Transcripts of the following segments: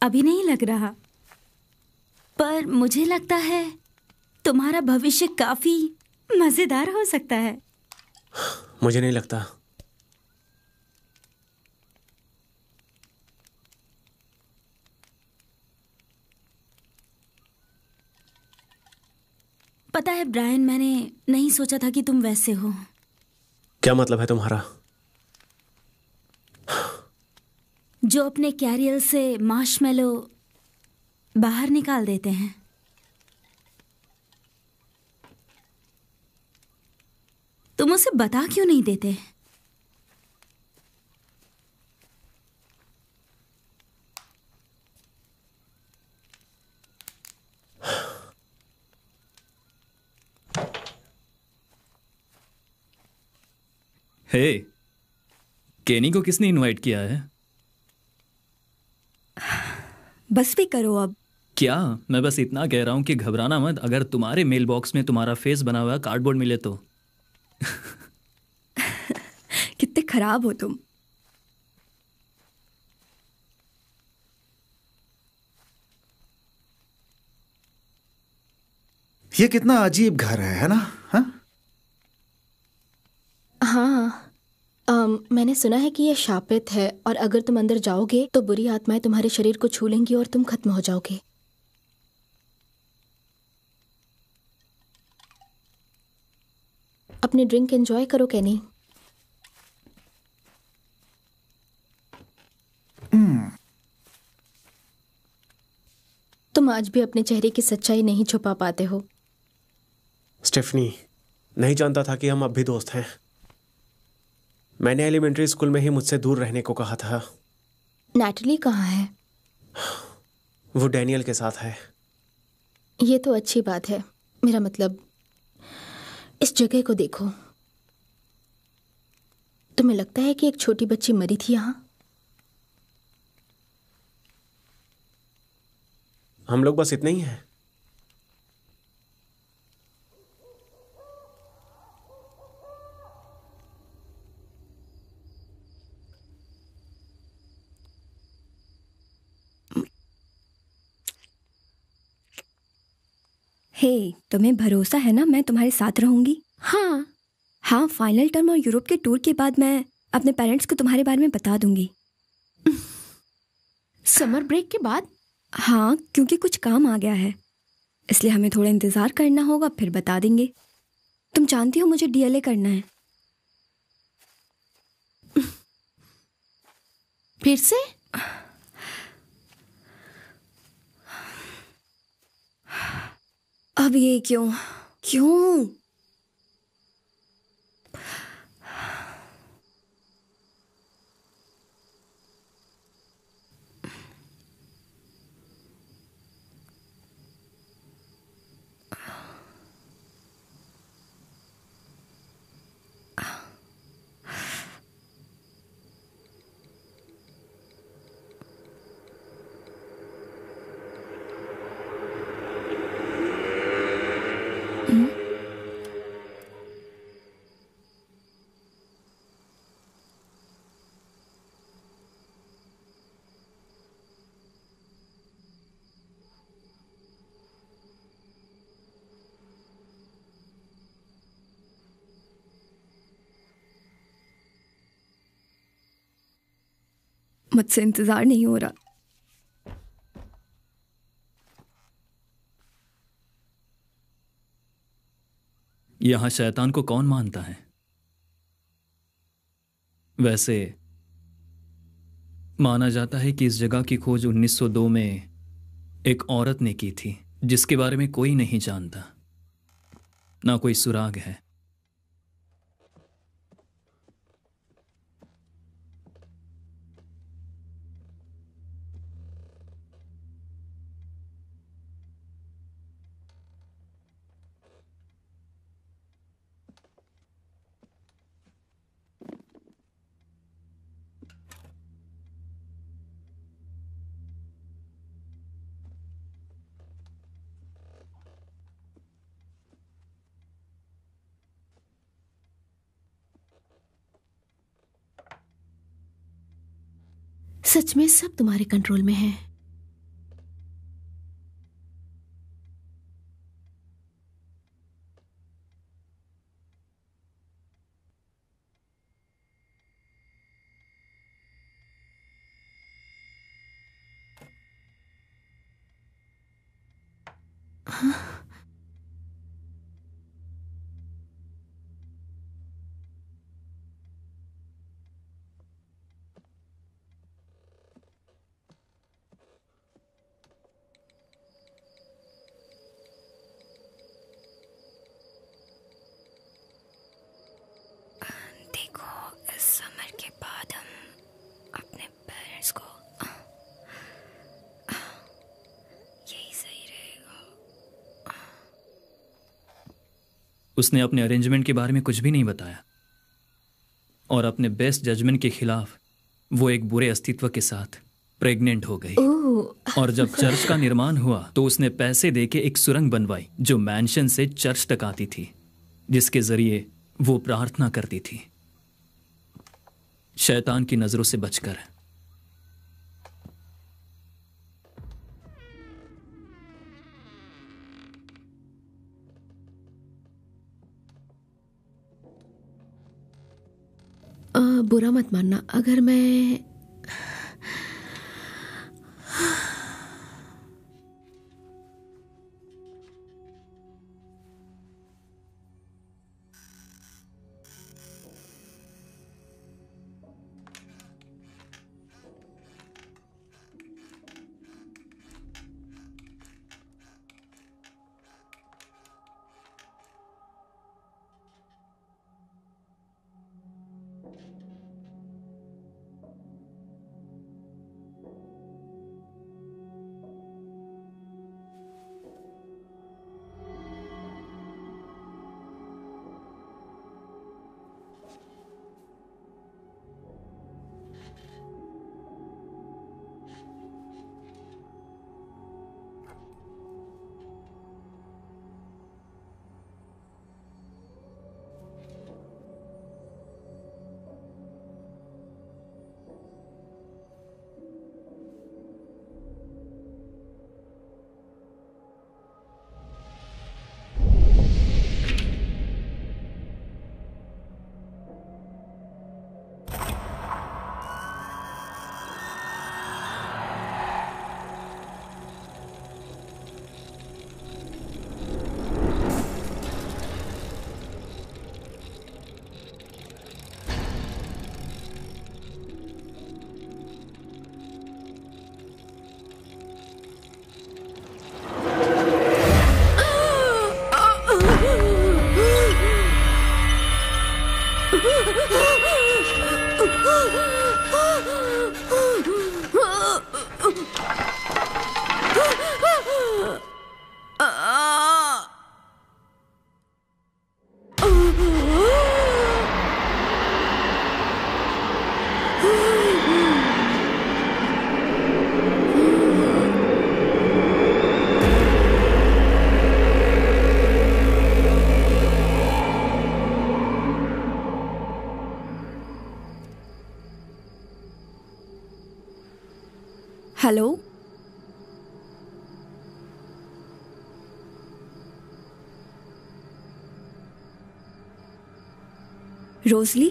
अभी नहीं लग रहा, पर मुझे लगता है तुम्हारा भविष्य काफी मजेदार हो सकता है। मुझे नहीं लगता। पता है ब्रायन, मैंने नहीं सोचा था कि तुम वैसे हो। क्या मतलब है तुम्हारा? जो अपने कैरियर से मार्शमेलो बाहर निकाल देते हैं। तुम उसे बता क्यों नहीं देते? हे, केनी को किसने इनवाइट किया है? बस भी करो अब। क्या? मैं बस इतना कह रहा हूं कि घबराना मत अगर तुम्हारे मेल बॉक्स में तुम्हारा फेस बना हुआ कार्डबोर्ड मिले तो। कितने खराब हो तुम। ये कितना अजीब घर है ना? हाँ, मैंने सुना है कि ये शापित है और अगर तुम अंदर जाओगे तो बुरी आत्माएं तुम्हारे शरीर को छू लेंगी और तुम खत्म हो जाओगे। अपनी ड्रिंक एंजॉय करो केनी। तुम आज भी अपने चेहरे की सच्चाई नहीं छुपा पाते हो। स्टेफनी, नहीं जानता था कि हम अब भी दोस्त हैं। मैंने एलिमेंट्री स्कूल में ही मुझसे दूर रहने को कहा था। नैटली कहाँ है? वो डैनियल के साथ है। ये तो अच्छी बात है। मेरा मतलब, इस जगह को देखो। तुम्हें लगता है कि एक छोटी बच्ची मरी थी यहाँ? हम लोग बस इतने ही हैं। हे, तुम्हें भरोसा है ना मैं तुम्हारे साथ रहूंगी? हाँ, फाइनल टर्म और यूरोप के टूर के बाद मैं अपने पेरेंट्स को तुम्हारे बारे में बता दूंगी। समर ब्रेक के बाद? हाँ, क्योंकि कुछ काम आ गया है, इसलिए हमें थोड़ा इंतजार करना होगा, फिर बता देंगे। तुम जानती हो मुझे डीएलए करना है। फिर से? अब ये क्यों? मुझसे इंतजार नहीं हो रहा। यहां शैतान को कौन मानता है? वैसे माना जाता है कि इस जगह की खोज 1902 में एक औरत ने की थी, जिसके बारे में कोई नहीं जानता, ना कोई सुराग है। सच में सब तुम्हारे कंट्रोल में है। देखो, इस समर के बाद हम अपने पेरेंट्स को यही सही रहेगा। उसने अपने अरेंजमेंट के बारे में कुछ भी नहीं बताया और अपने बेस्ट जजमेंट के खिलाफ वो एक बुरे अस्तित्व के साथ प्रेग्नेंट हो गई। और जब चर्च का निर्माण हुआ तो उसने पैसे देके एक सुरंग बनवाई जो मैंशन से चर्च तक आती थी, जिसके जरिए वो प्रार्थना करती थी, शैतान की नजरों से बचकर। बुरा मत मानना अगर मैं हेलो, रोजली।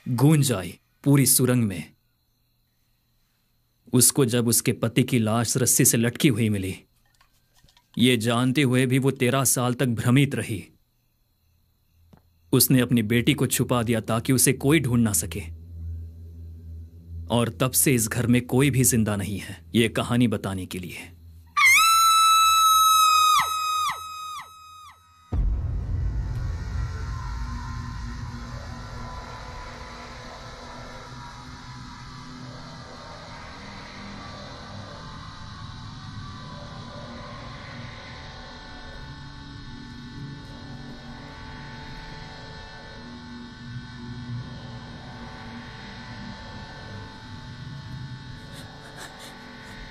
गूंज आई पूरी सुरंग में। उसको जब उसके पति की लाश रस्सी से लटकी हुई मिली, ये जानते हुए भी वो 13 साल तक भ्रमित रही। उसने अपनी बेटी को छुपा दिया ताकि उसे कोई ढूंढ ना सके। और तब से इस घर में कोई भी जिंदा नहीं है ये कहानी बताने के लिए।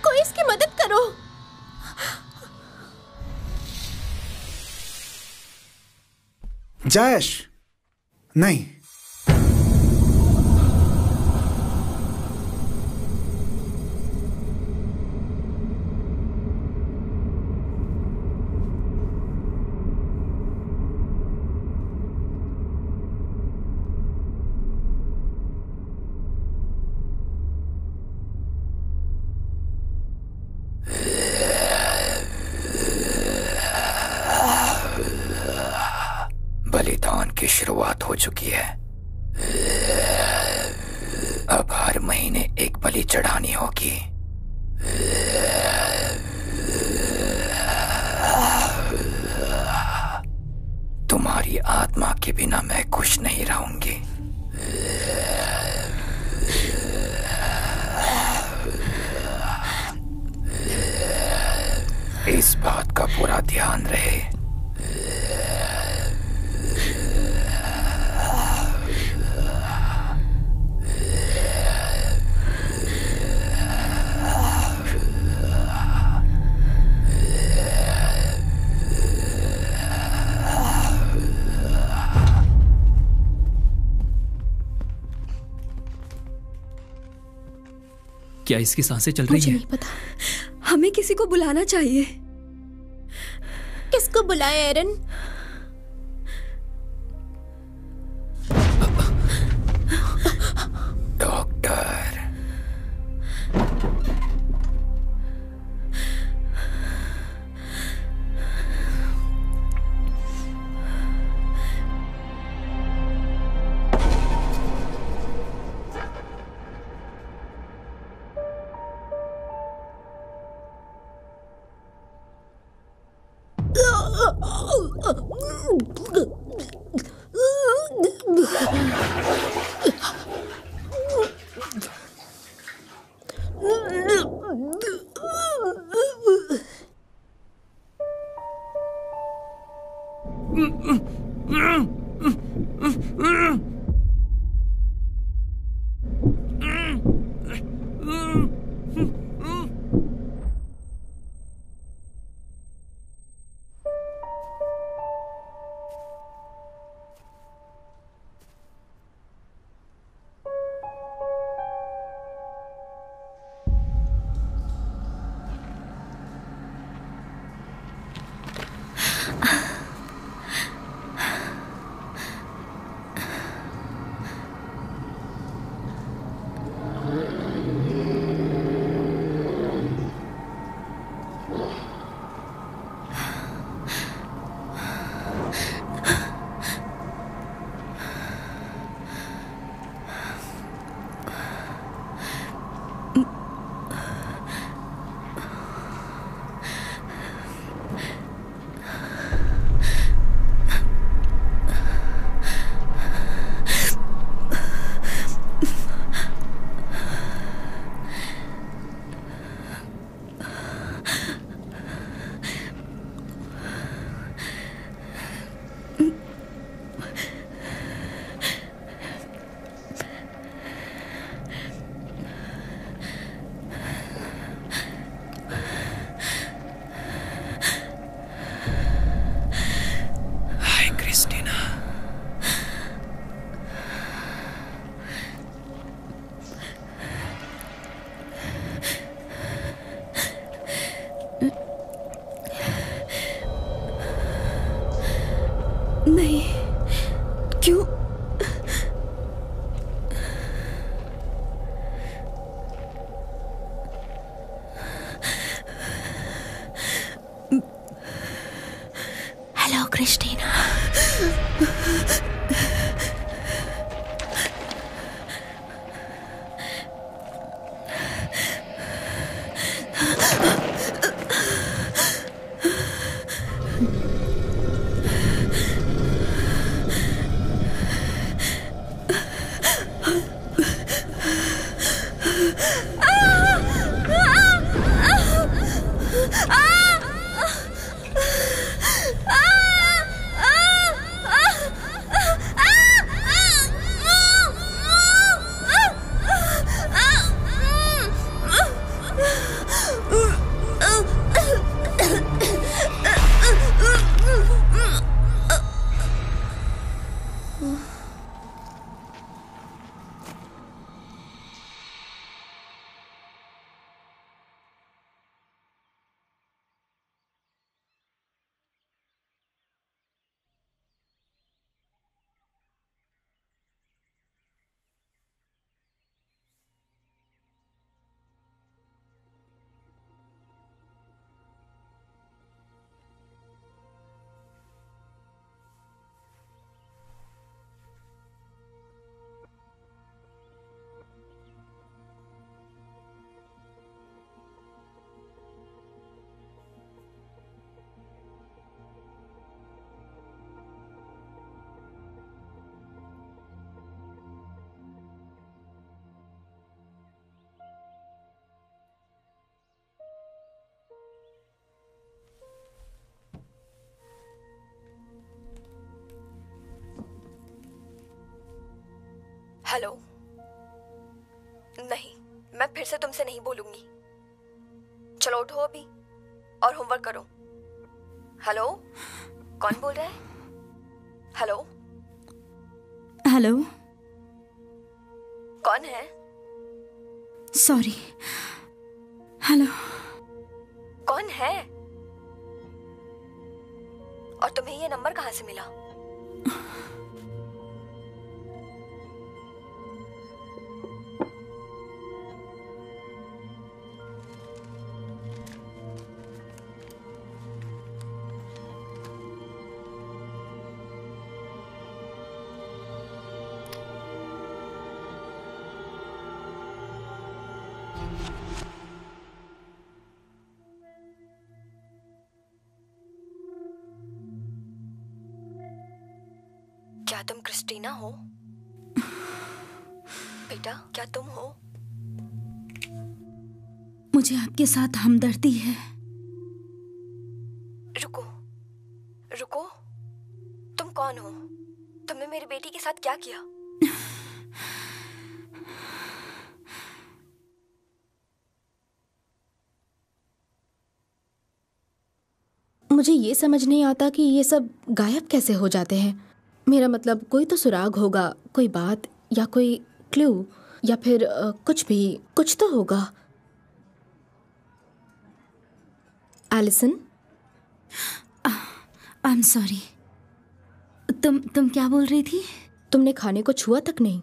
कोई इसकी मदद करो। जयेश, नहीं। बलिदान की शुरुआत हो चुकी है। अब हर महीने एक बलि चढ़ानी होगी। तुम्हारी आत्मा के बिना मैं खुश नहीं रहूंगी। इस बात का पूरा ध्यान रहे। क्या इसकी सांसें चल रही मुझे हैं? नहीं पता। हमें किसी को बुलाना चाहिए। किसको बुलाए एरन? Doctor, hello. नहीं, मैं फिर से तुमसे नहीं बोलूंगी। चलो उठो अभी और होमवर्क करो। हेलो, कौन बोल रहा है? हेलो हेलो, कौन है? सॉरी। हेलो, कौन है? और तुम्हें ये नंबर कहाँ से मिला? क्या तुम क्रिस्टीना हो? बेटा, क्या तुम हो? मुझे आपके साथ हमदर्दी है। रुको रुको, तुम कौन हो? तुमने मेरी बेटी के साथ क्या किया? मुझे ये समझ नहीं आता कि ये सब गायब कैसे हो जाते हैं। मेरा मतलब कोई तो सुराग होगा, कोई बात या कोई क्लू या फिर कुछ भी, कुछ तो होगा। Allison, I am sorry. तुम क्या बोल रही थी? तुमने खाने को छुआ तक नहीं।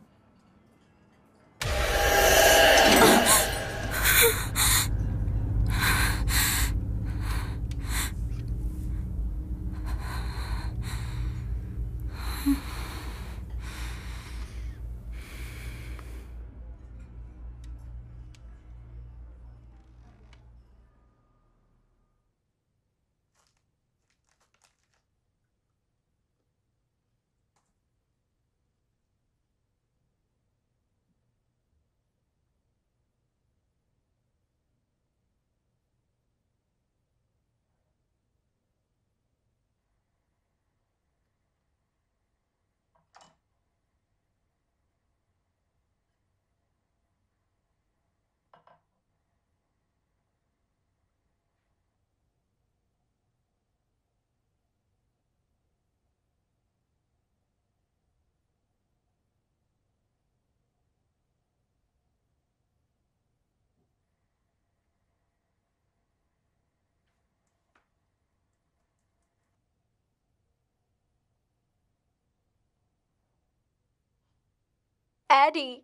एडी,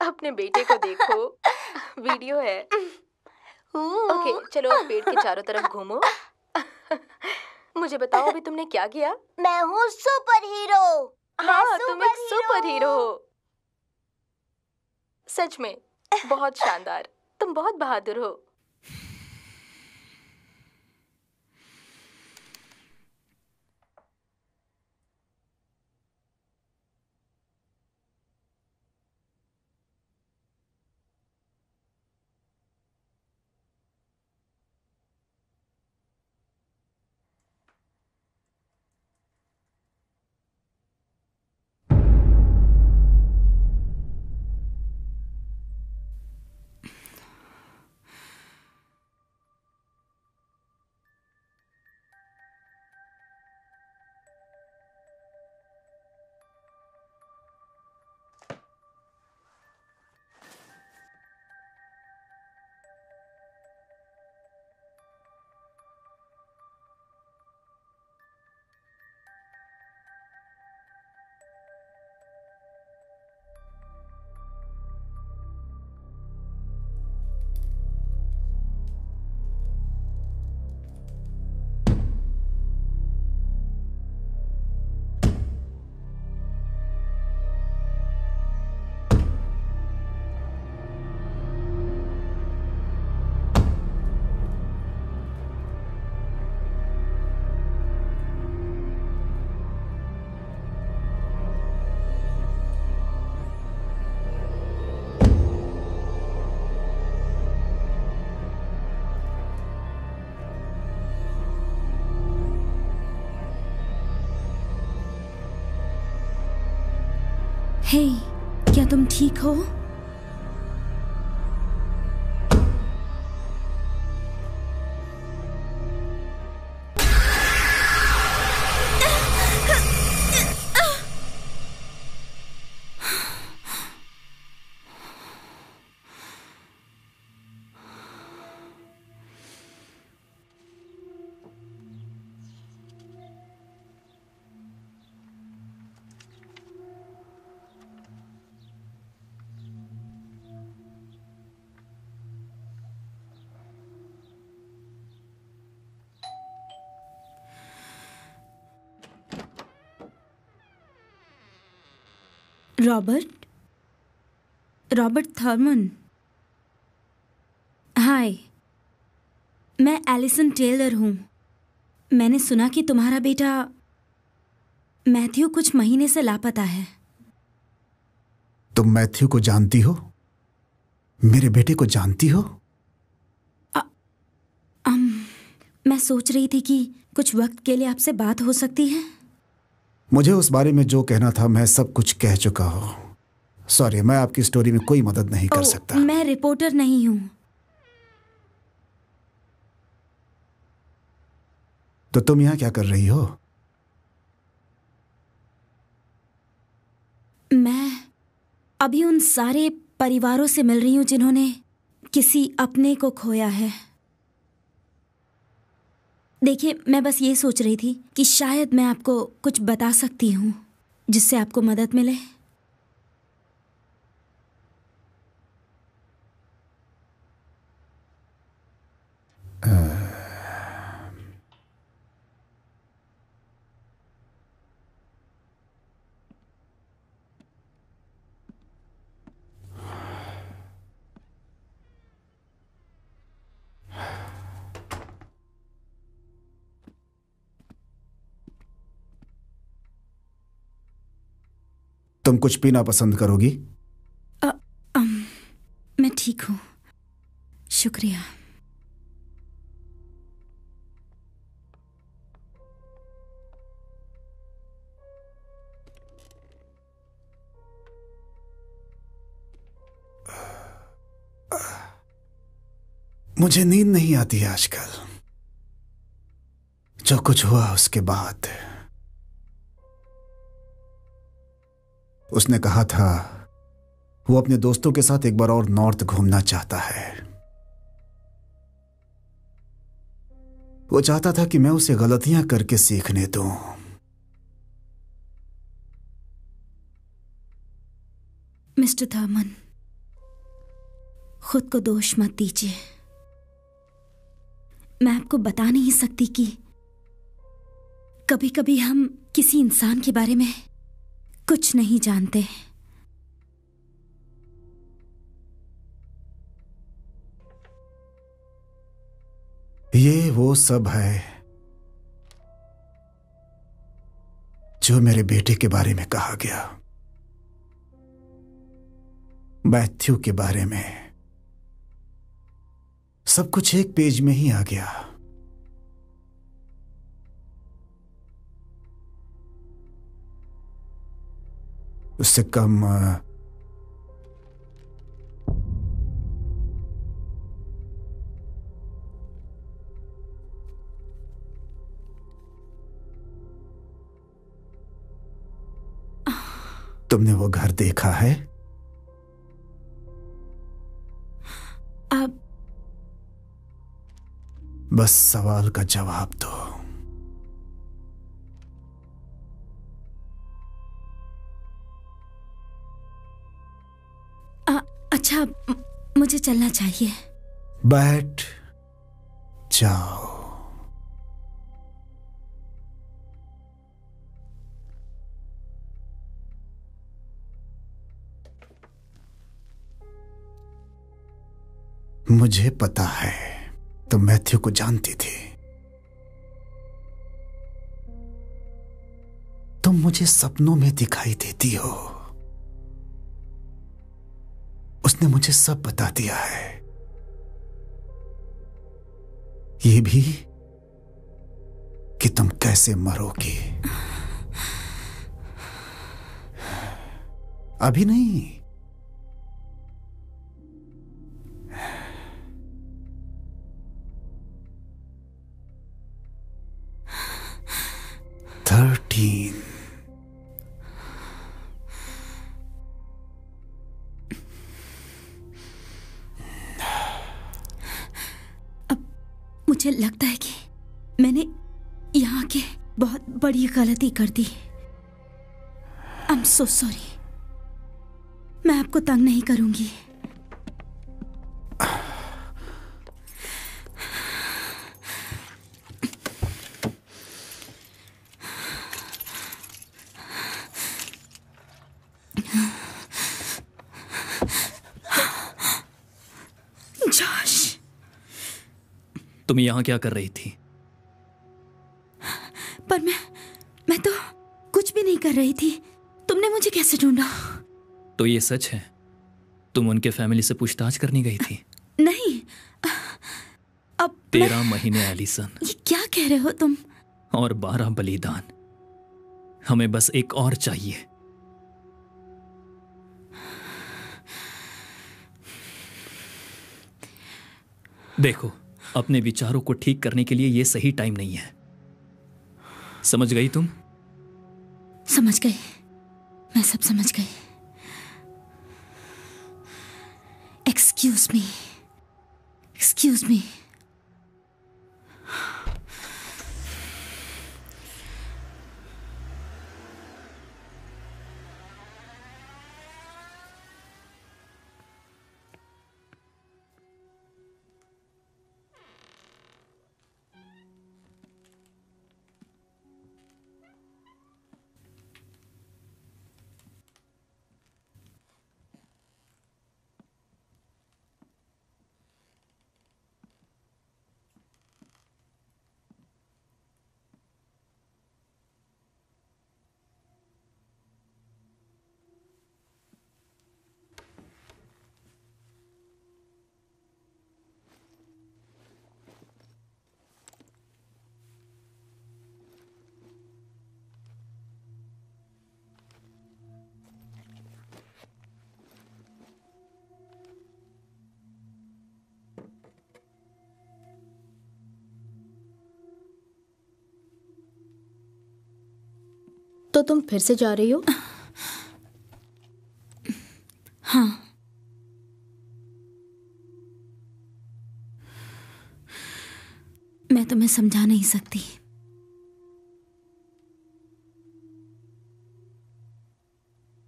अपने बेटे को देखो। वीडियो है। ओके, चलो अब पेड़ के चारों तरफ घूमो। मुझे बताओ अभी तुमने क्या किया? मैं हूँ सुपर हीरो। हाँ, तुम एक सुपर हीरो हो। सच में बहुत शानदार। तुम बहुत बहादुर हो। हे, क्या तुम ठीक हो? Robert Thurman. हाय, मैं एलिसन टेलर हूँ। मैंने सुना कि तुम्हारा बेटा मैथ्यू कुछ महीने से लापता है। तुम मैथ्यू को जानती हो? मेरे बेटे को जानती हो? मैं सोच रही थी कि कुछ वक्त के लिए आपसे बात हो सकती है। मुझे उस बारे में जो कहना था मैं सब कुछ कह चुका हूँ। सॉरी, मैं आपकी स्टोरी में कोई मदद नहीं कर सकता। मैं रिपोर्टर नहीं हूँ। तो तुम यहाँ क्या कर रही हो? मैं अभी उन सारे परिवारों से मिल रही हूँ जिन्होंने किसी अपने को खोया है। देखिए, मैं बस ये सोच रही थी कि शायद मैं आपको कुछ बता सकती हूँ जिससे आपको मदद मिले। तुम कुछ पीना पसंद करोगी? मैं ठीक हूँ, शुक्रिया। मुझे नींद नहीं आती आजकल। जो कुछ हुआ उसके बाद। उसने कहा था वो अपने दोस्तों के साथ एक बार और नॉर्थ घूमना चाहता है। वो चाहता था कि मैं उसे गलतियां करके सीखने दूं। मिस्टर थर्मन, खुद को दोष मत दीजिए। मैं आपको बता नहीं सकती कि कभी कभी हम किसी इंसान के बारे में कुछ नहीं जानते। ये वो सब है जो मेरे बेटे के बारे में कहा गया, मैथ्यू के बारे में। सब कुछ एक पेज में ही आ गया। उससे कम तुमने वो घर देखा है? अब बस सवाल का जवाब दो। अच्छा, मुझे चलना चाहिए। बैठ जाओ। मुझे पता है तुम मैथ्यू को जानती थी। तुम मुझे सपनों में दिखाई देती हो। उसने मुझे सब बता दिया है, ये भी कि तुम कैसे मरोगी। अभी नहीं, मुझे लगता है कि मैंने यहाँ के बहुत बड़ी गलती कर दी। I am so sorry. मैं आपको तंग नहीं करूंगी। जॉश, तुम यहाँ क्या कर रही थी? पर मैं तो कुछ भी नहीं कर रही थी। तुमने मुझे कैसे ढूंढा? तो ये सच है, तुम उनके फैमिली से पूछताछ करने गई थी? नहीं। अब 13 महीने एलिसन, ये क्या कह रहे हो तुम? और 12 बलिदान। हमें बस एक और चाहिए। देखो, अपने विचारों को ठीक करने के लिए यह सही टाइम नहीं है। समझ गई तुम? समझ गई, मैं सब समझ गई। Excuse me, excuse me. तो तुम फिर से जा रही हो? हाँ। मैं तुम्हें समझा नहीं सकती।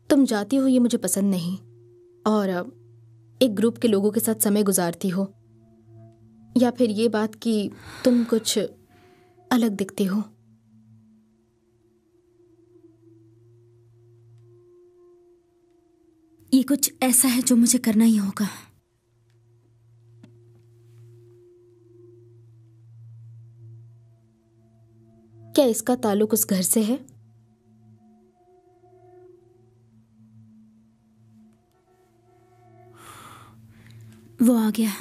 तुम जाती हो ये मुझे पसंद नहीं, और एक ग्रुप के लोगों के साथ समय गुजारती हो, या फिर ये बात कि तुम कुछ अलग दिखती हो। ये कुछ ऐसा है जो मुझे करना ही होगा। क्या इसका ताल्लुक उस घर से है? वो आ गया।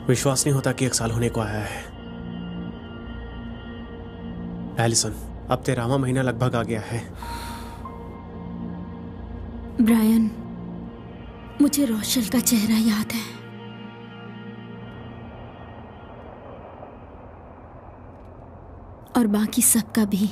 विश्वास नहीं होता कि 1 साल होने को आया है। एलिसन, अब 13वां महीना लगभग आ गया है। ब्रायन, मुझे रोशल का चेहरा याद है। और बाकी सबका भी।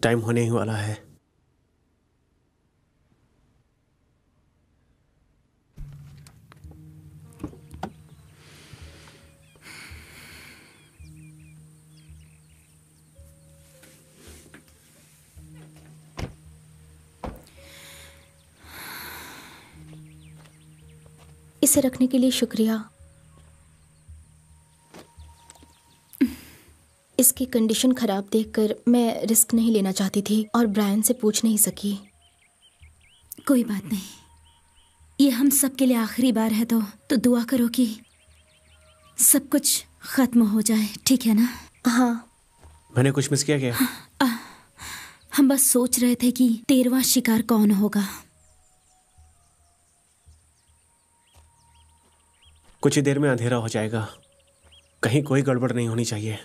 टाइम होने ही वाला है। इसे रखने के लिए शुक्रिया। इसकी कंडीशन खराब देखकर मैं रिस्क नहीं लेना चाहती थी और ब्रायन से पूछ नहीं सकी। कोई बात नहीं, ये हम सब के लिए आखिरी बार है तो दुआ करो कि सब कुछ खत्म हो जाए, ठीक है ना? हाँ। मैंने कुछ मिस किया क्या? हम बस सोच रहे थे कि 13वां शिकार कौन होगा। कुछ ही देर में अंधेरा हो जाएगा, कहीं कोई गड़बड़ नहीं होनी चाहिए।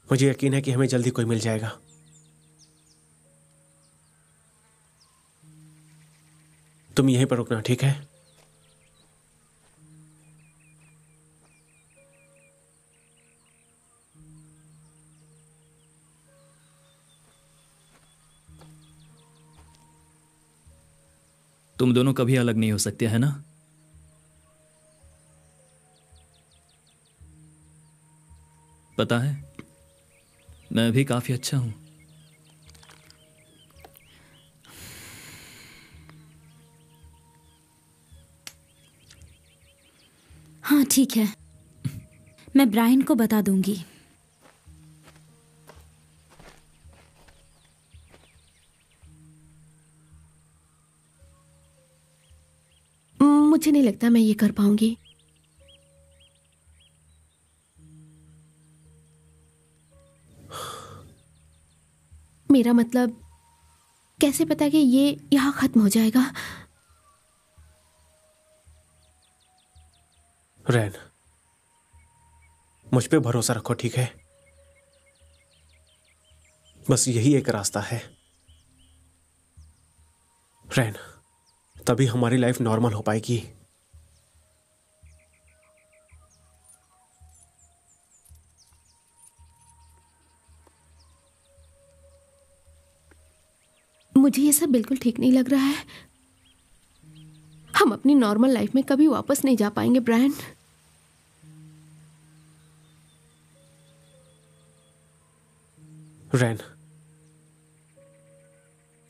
मुझे यकीन है कि हमें जल्दी कोई मिल जाएगा। तुम यहीं पर रुकना, ठीक है? तुम दोनों कभी अलग नहीं हो सकते, है ना? पता है, मैं भी काफी अच्छा हूं। हाँ ठीक है, मैं ब्रायन को बता दूंगी। मुझे नहीं लगता मैं ये कर पाऊंगी। मेरा मतलब, कैसे पता कि ये यहाँ खत्म हो जाएगा? रैन, मुझ पे भरोसा रखो, ठीक है? बस यही एक रास्ता है रैन, तभी हमारी लाइफ नॉर्मल हो पाएगी। मुझे ये सब बिल्कुल ठीक नहीं लग रहा है। हम अपनी नॉर्मल लाइफ में कभी वापस नहीं जा पाएंगे ब्रायन। रैन,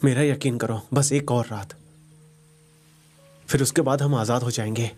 मेरा यकीन करो, बस एक और रात, फिर उसके बाद हम आजाद हो जाएंगे।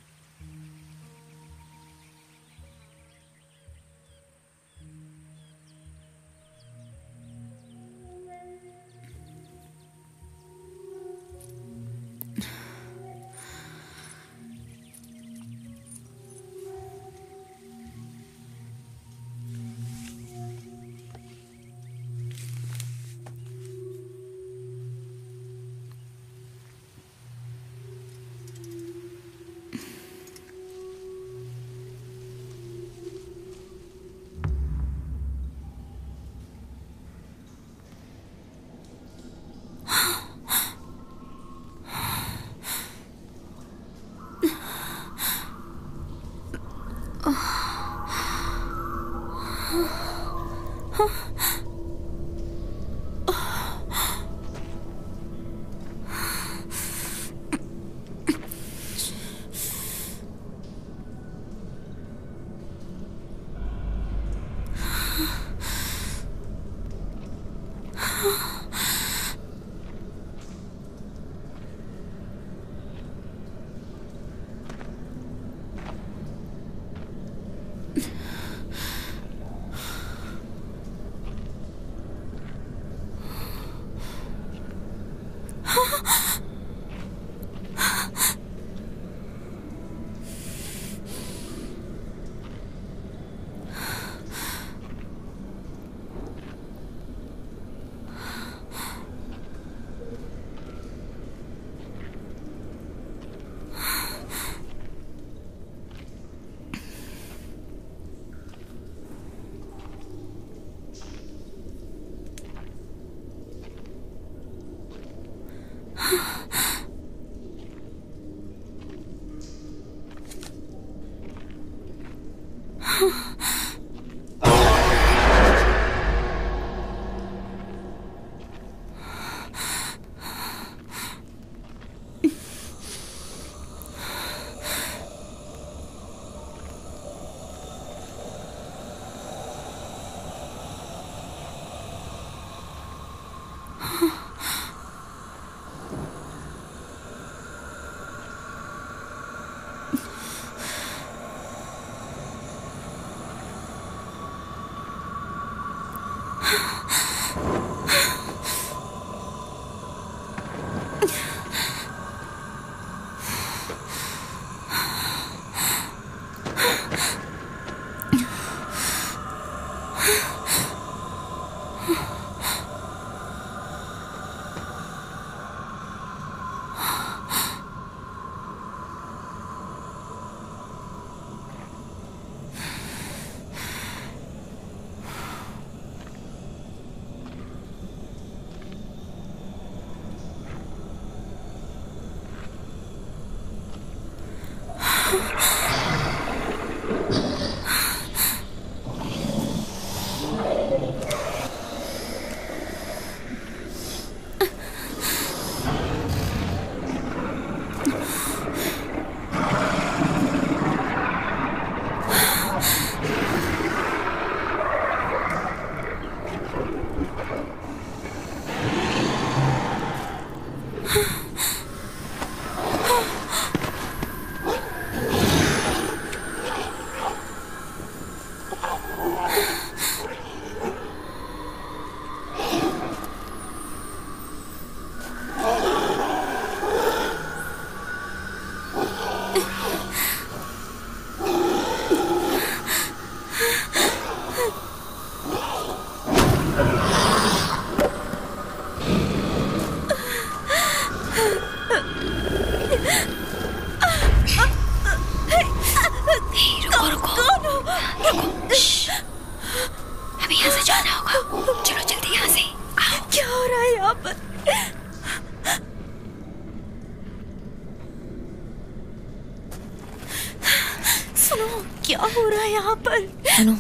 क्या हो रहा है यहाँ पर? सुनो,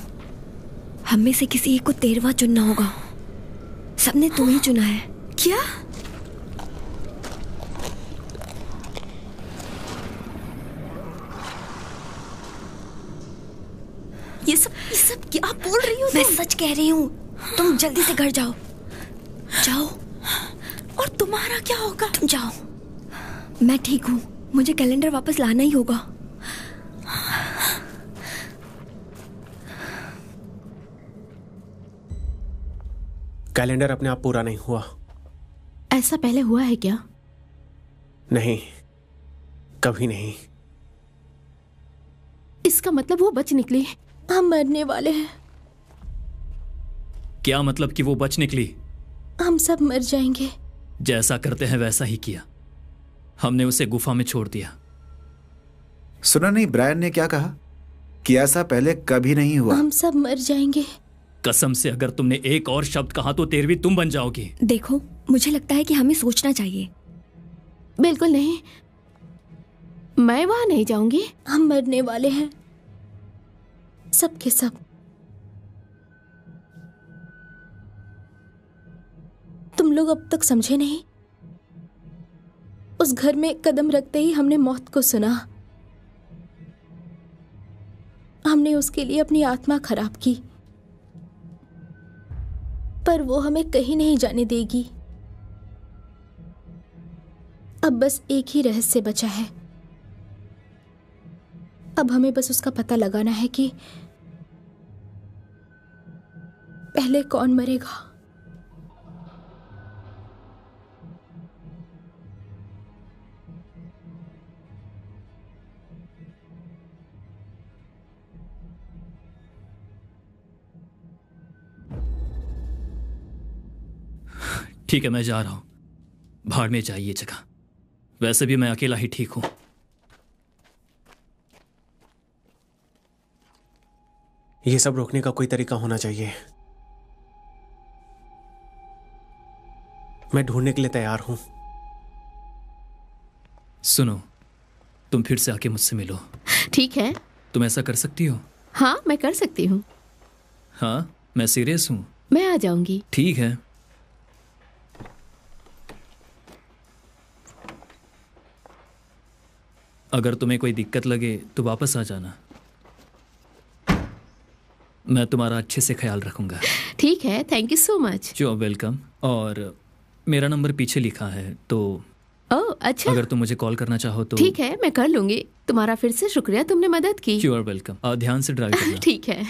हम में से किसी एक को 13वां चुनना होगा। सबने तू ही चुना है। क्या? ये सब क्या बोल रही हो? मैं सच कह रही हूँ। तुम जल्दी से घर जाओ। जाओ। और तुम्हारा क्या होगा? तुम जाओ। मैं ठीक हूँ, मुझे कैलेंडर वापस लाना ही होगा। कैलेंडर अपने आप पूरा नहीं हुआ। ऐसा पहले हुआ है क्या? नहीं, कभी नहीं। इसका मतलब वो बच निकली। हम मरने वाले हैं। क्या मतलब कि वो बच निकली? हम सब मर जाएंगे। जैसा करते हैं वैसा ही किया। हमने उसे गुफा में छोड़ दिया। सुना नहीं ब्रायन ने क्या कहा कि ऐसा पहले कभी नहीं हुआ। हम सब मर जाएंगे। कसम से अगर तुमने एक और शब्द कहा तो 13वीं तुम बन जाओगी। देखो, मुझे लगता है कि हमें सोचना चाहिए। बिल्कुल नहीं, मैं वहां नहीं जाऊंगी। हम मरने वाले हैं, सब के सब। तुम लोग अब तक समझे नहीं। उस घर में कदम रखते ही हमने मौत को सुना। हमने उसके लिए अपनी आत्मा खराब की, पर वो हमें कहीं नहीं जाने देगी। अब बस एक ही रहस्य बचा है। अब हमें बस उसका पता लगाना है कि पहले कौन मरेगा। ठीक है, मैं जा रहा हूं। भाड़ में जाइए जगह। वैसे भी मैं अकेला ही ठीक हूं। ये सब रोकने का कोई तरीका होना चाहिए। मैं ढूंढने के लिए तैयार हूं। सुनो, तुम फिर से आके मुझसे मिलो। ठीक है। तुम ऐसा कर सकती हो? हाँ, मैं कर सकती हूँ। हाँ, मैं सीरियस हूं। मैं आ जाऊंगी। ठीक है। अगर तुम्हें कोई दिक्कत लगे तो वापस आ जाना। मैं तुम्हारा अच्छे से ख्याल रखूंगा। ठीक है, thank you so much. You are welcome. और मेरा नंबर पीछे लिखा है, तो ओह अच्छा। अगर तुम मुझे कॉल करना चाहो तो। ठीक है, मैं कर लूंगी। तुम्हारा फिर से शुक्रिया, तुमने मदद की। You are welcome. ध्यान से ड्राइव करना। ठीक है।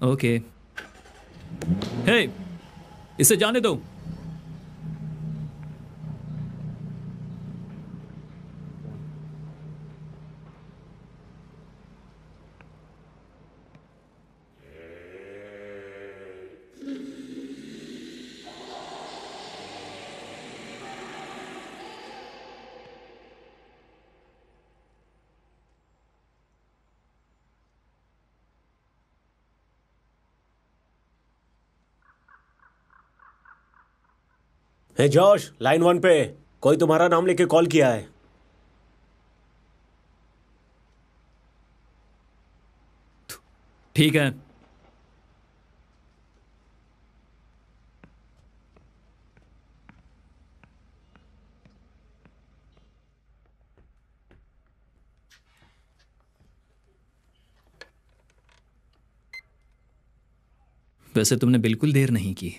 ओके। हे, इसे जाने दो। हे जॉश, लाइन 1 पे कोई तुम्हारा नाम लेके कॉल किया है। ठीक है। वैसे तुमने बिल्कुल देर नहीं की।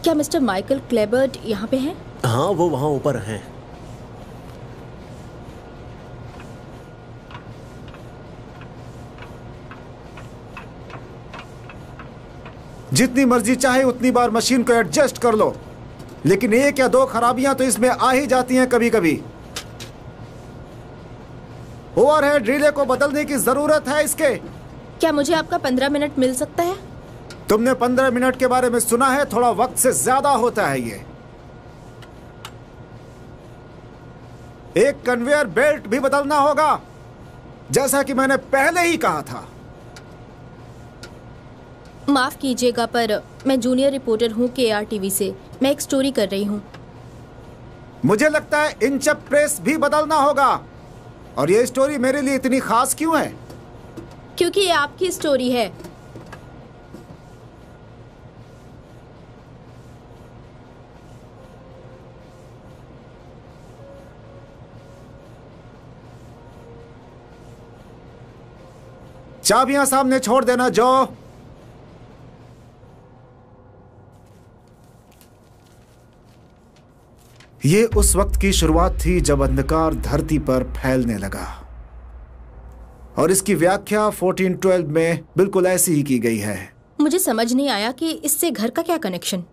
क्या मिस्टर माइकल क्लेबर्ट यहाँ पे हैं? हाँ, वो वहाँ ऊपर हैं। जितनी मर्जी चाहे उतनी बार मशीन को एडजस्ट कर लो, लेकिन 1 या 2 खराबियां तो इसमें आ ही जाती हैं कभी कभी। ओवरहेड रिले को बदलने की जरूरत है इसके। क्या मुझे आपका 15 मिनट मिल सकता है? तुमने 15 मिनट के बारे में सुना है, थोड़ा वक्त से ज्यादा होता है ये। एक कन्वेयर बेल्ट भी बदलना होगा, जैसा कि मैंने पहले ही कहा था। माफ कीजिएगा, पर मैं जूनियर रिपोर्टर हूँ KRTV से। मैं एक स्टोरी कर रही हूँ। मुझे लगता है इंचअप प्रेस भी बदलना होगा। और ये स्टोरी मेरे लिए इतनी खास क्यों है? क्योंकि ये आपकी स्टोरी है। चाबियां सामने छोड़ देना जो। ये उस वक्त की शुरुआत थी जब अंधकार धरती पर फैलने लगा, और इसकी व्याख्या 1412 में बिल्कुल ऐसी ही की गई है। मुझे समझ नहीं आया कि इससे घर का क्या कनेक्शन।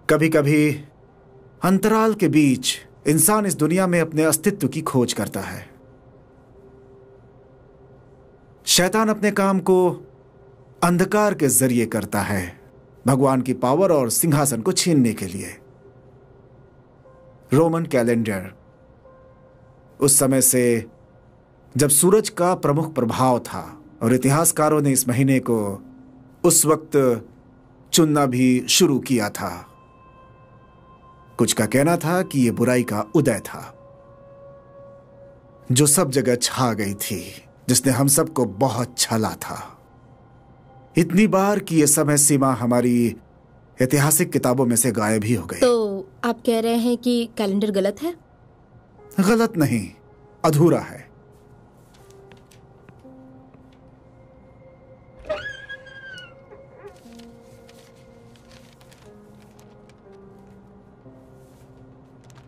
कभी कभी अंतराल के बीच इंसान इस दुनिया में अपने अस्तित्व की खोज करता है। शैतान अपने काम को अंधकार के जरिए करता है, भगवान की पावर और सिंहासन को छीनने के लिए। रोमन कैलेंडर उस समय से जब सूरज का प्रमुख प्रभाव था, और इतिहासकारों ने इस महीने को उस वक्त चुनना भी शुरू किया था। कुछ का कहना था कि यह बुराई का उदय था जो सब जगह छा गई थी, जिसने हम सबको बहुत छला था। इतनी बार कि यह समय सीमा हमारी ऐतिहासिक किताबों में से गायब ही हो गई। तो आप कह रहे हैं कि कैलेंडर गलत है? गलत नहीं, अधूरा है।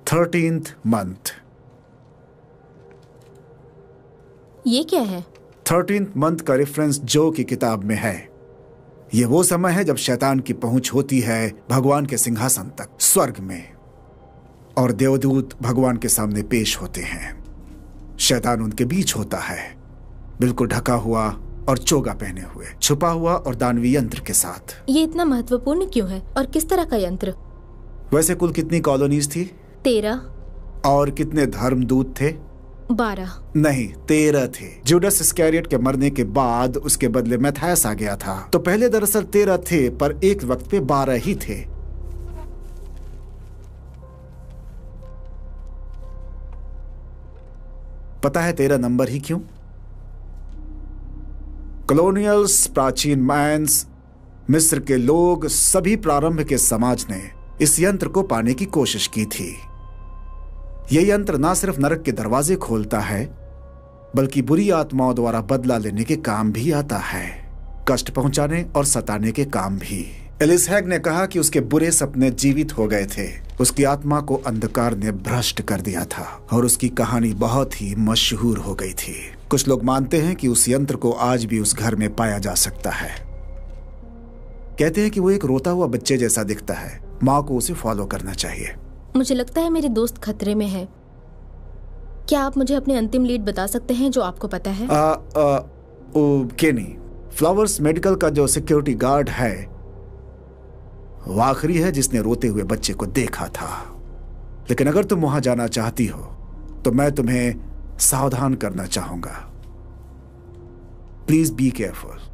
Thirteenth month. ये क्या है? 13th मंथ का रेफरेंस जो की किताब में है। ये वो समय है जब शैतान की पहुंच होती है भगवान के सिंहासन तक स्वर्ग में, और देवदूत भगवान के सामने पेश होते हैं। शैतान उनके बीच होता है, बिल्कुल ढका हुआ और चोगा पहने हुए, छुपा हुआ और दानवी यंत्र के साथ। ये इतना महत्वपूर्ण क्यों है और किस तरह का यंत्र? वैसे कुल कितनी कॉलोनीज थी? 13। और कितने धर्मदूत थे? 12। नहीं, 13 थे। जूडस इस्कैरियोट के मरने के बाद उसके बदले मैथायस आ गया था। तो पहले दरअसल 13 थे, पर एक वक्त पे 12 ही थे। पता है 13 नंबर ही क्यों? कॉलोनियल्स, प्राचीन मैंस, मिस्र के लोग, सभी प्रारंभ के समाज ने इस यंत्र को पाने की कोशिश की थी। यह यंत्र ना सिर्फ नरक के दरवाजे खोलता है, बल्कि बुरी आत्माओं द्वारा बदला लेने के काम भी आता है, कष्ट पहुंचाने और सताने के काम भी। एलिसहैग ने कहा कि उसके बुरे सपने जीवित हो गए थे। उसकी आत्मा को अंधकार ने भ्रष्ट कर दिया था और उसकी कहानी बहुत ही मशहूर हो गई थी। कुछ लोग मानते हैं कि उस यंत्र को आज भी उस घर में पाया जा सकता है। कहते हैं कि वो एक रोता हुआ बच्चे जैसा दिखता है। माँ को उसे फॉलो करना चाहिए। मुझे लगता है मेरे दोस्त खतरे में है। क्या आप मुझे अपने अंतिम लीड बता सकते हैं जो आपको पता है? केनी, फ्लावर्स मेडिकल का जो सिक्योरिटी गार्ड है, वो आखिरी है जिसने रोते हुए बच्चे को देखा था। लेकिन अगर तुम वहां जाना चाहती हो तो मैं तुम्हें सावधान करना चाहूंगा। Please be careful.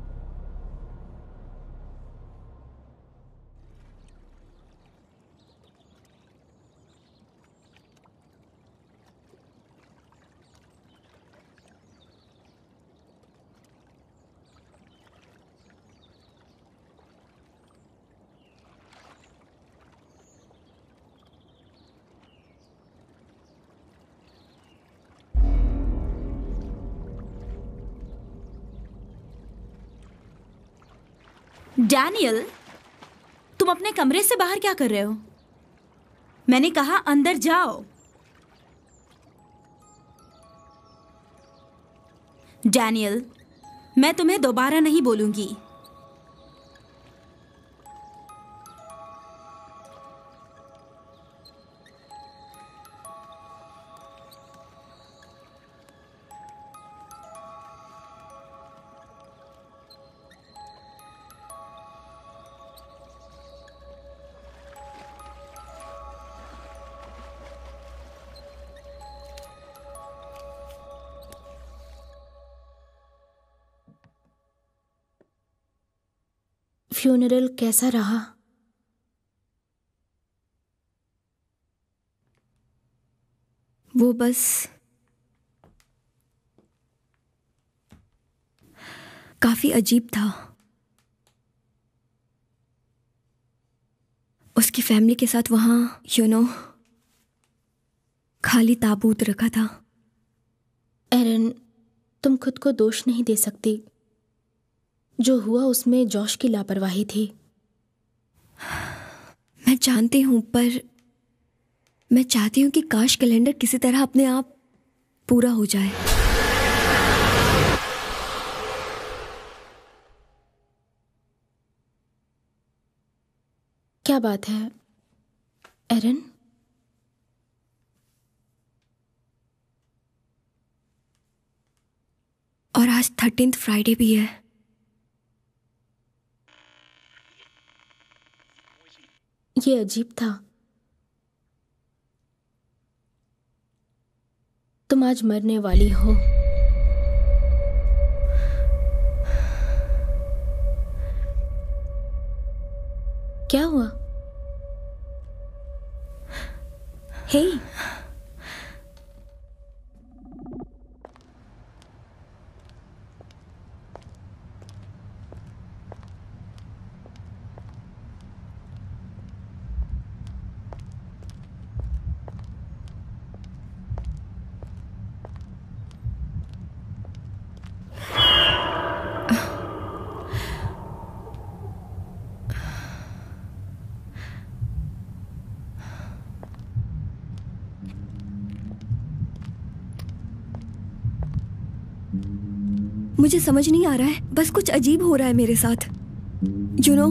डैनियल, तुम अपने कमरे से बाहर क्या कर रहे हो? मैंने कहा अंदर जाओ। डैनियल, मैं तुम्हें दोबारा नहीं बोलूंगी। फ्यूनरल कैसा रहा? वो बस काफी अजीब था। उसकी फैमिली के साथ वहां खाली ताबूत रखा था। एरन, तुम खुद को दोष नहीं दे सकती। जो हुआ उसमें जॉश की लापरवाही थी। मैं जानती हूं, पर मैं चाहती हूं कि काश कैलेंडर किसी तरह अपने आप पूरा हो जाए। क्या बात है एरन? और आज 13th फ्राइडे भी है। ये अजीब था। तुम आज मरने वाली हो। क्या हुआ? हे, मुझे समझ नहीं आ रहा है, बस कुछ अजीब हो रहा है मेरे साथ। यू नो,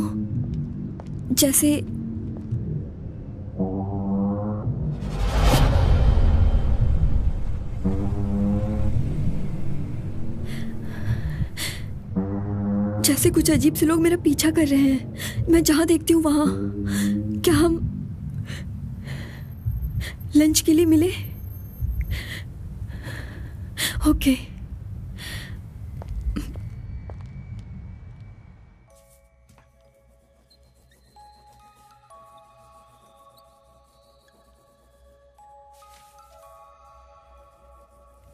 जैसे जैसे कुछ अजीब से लोग मेरा पीछा कर रहे हैं। मैं जहां देखती हूँ वहां। क्या हम लंच के लिए मिले? ओके।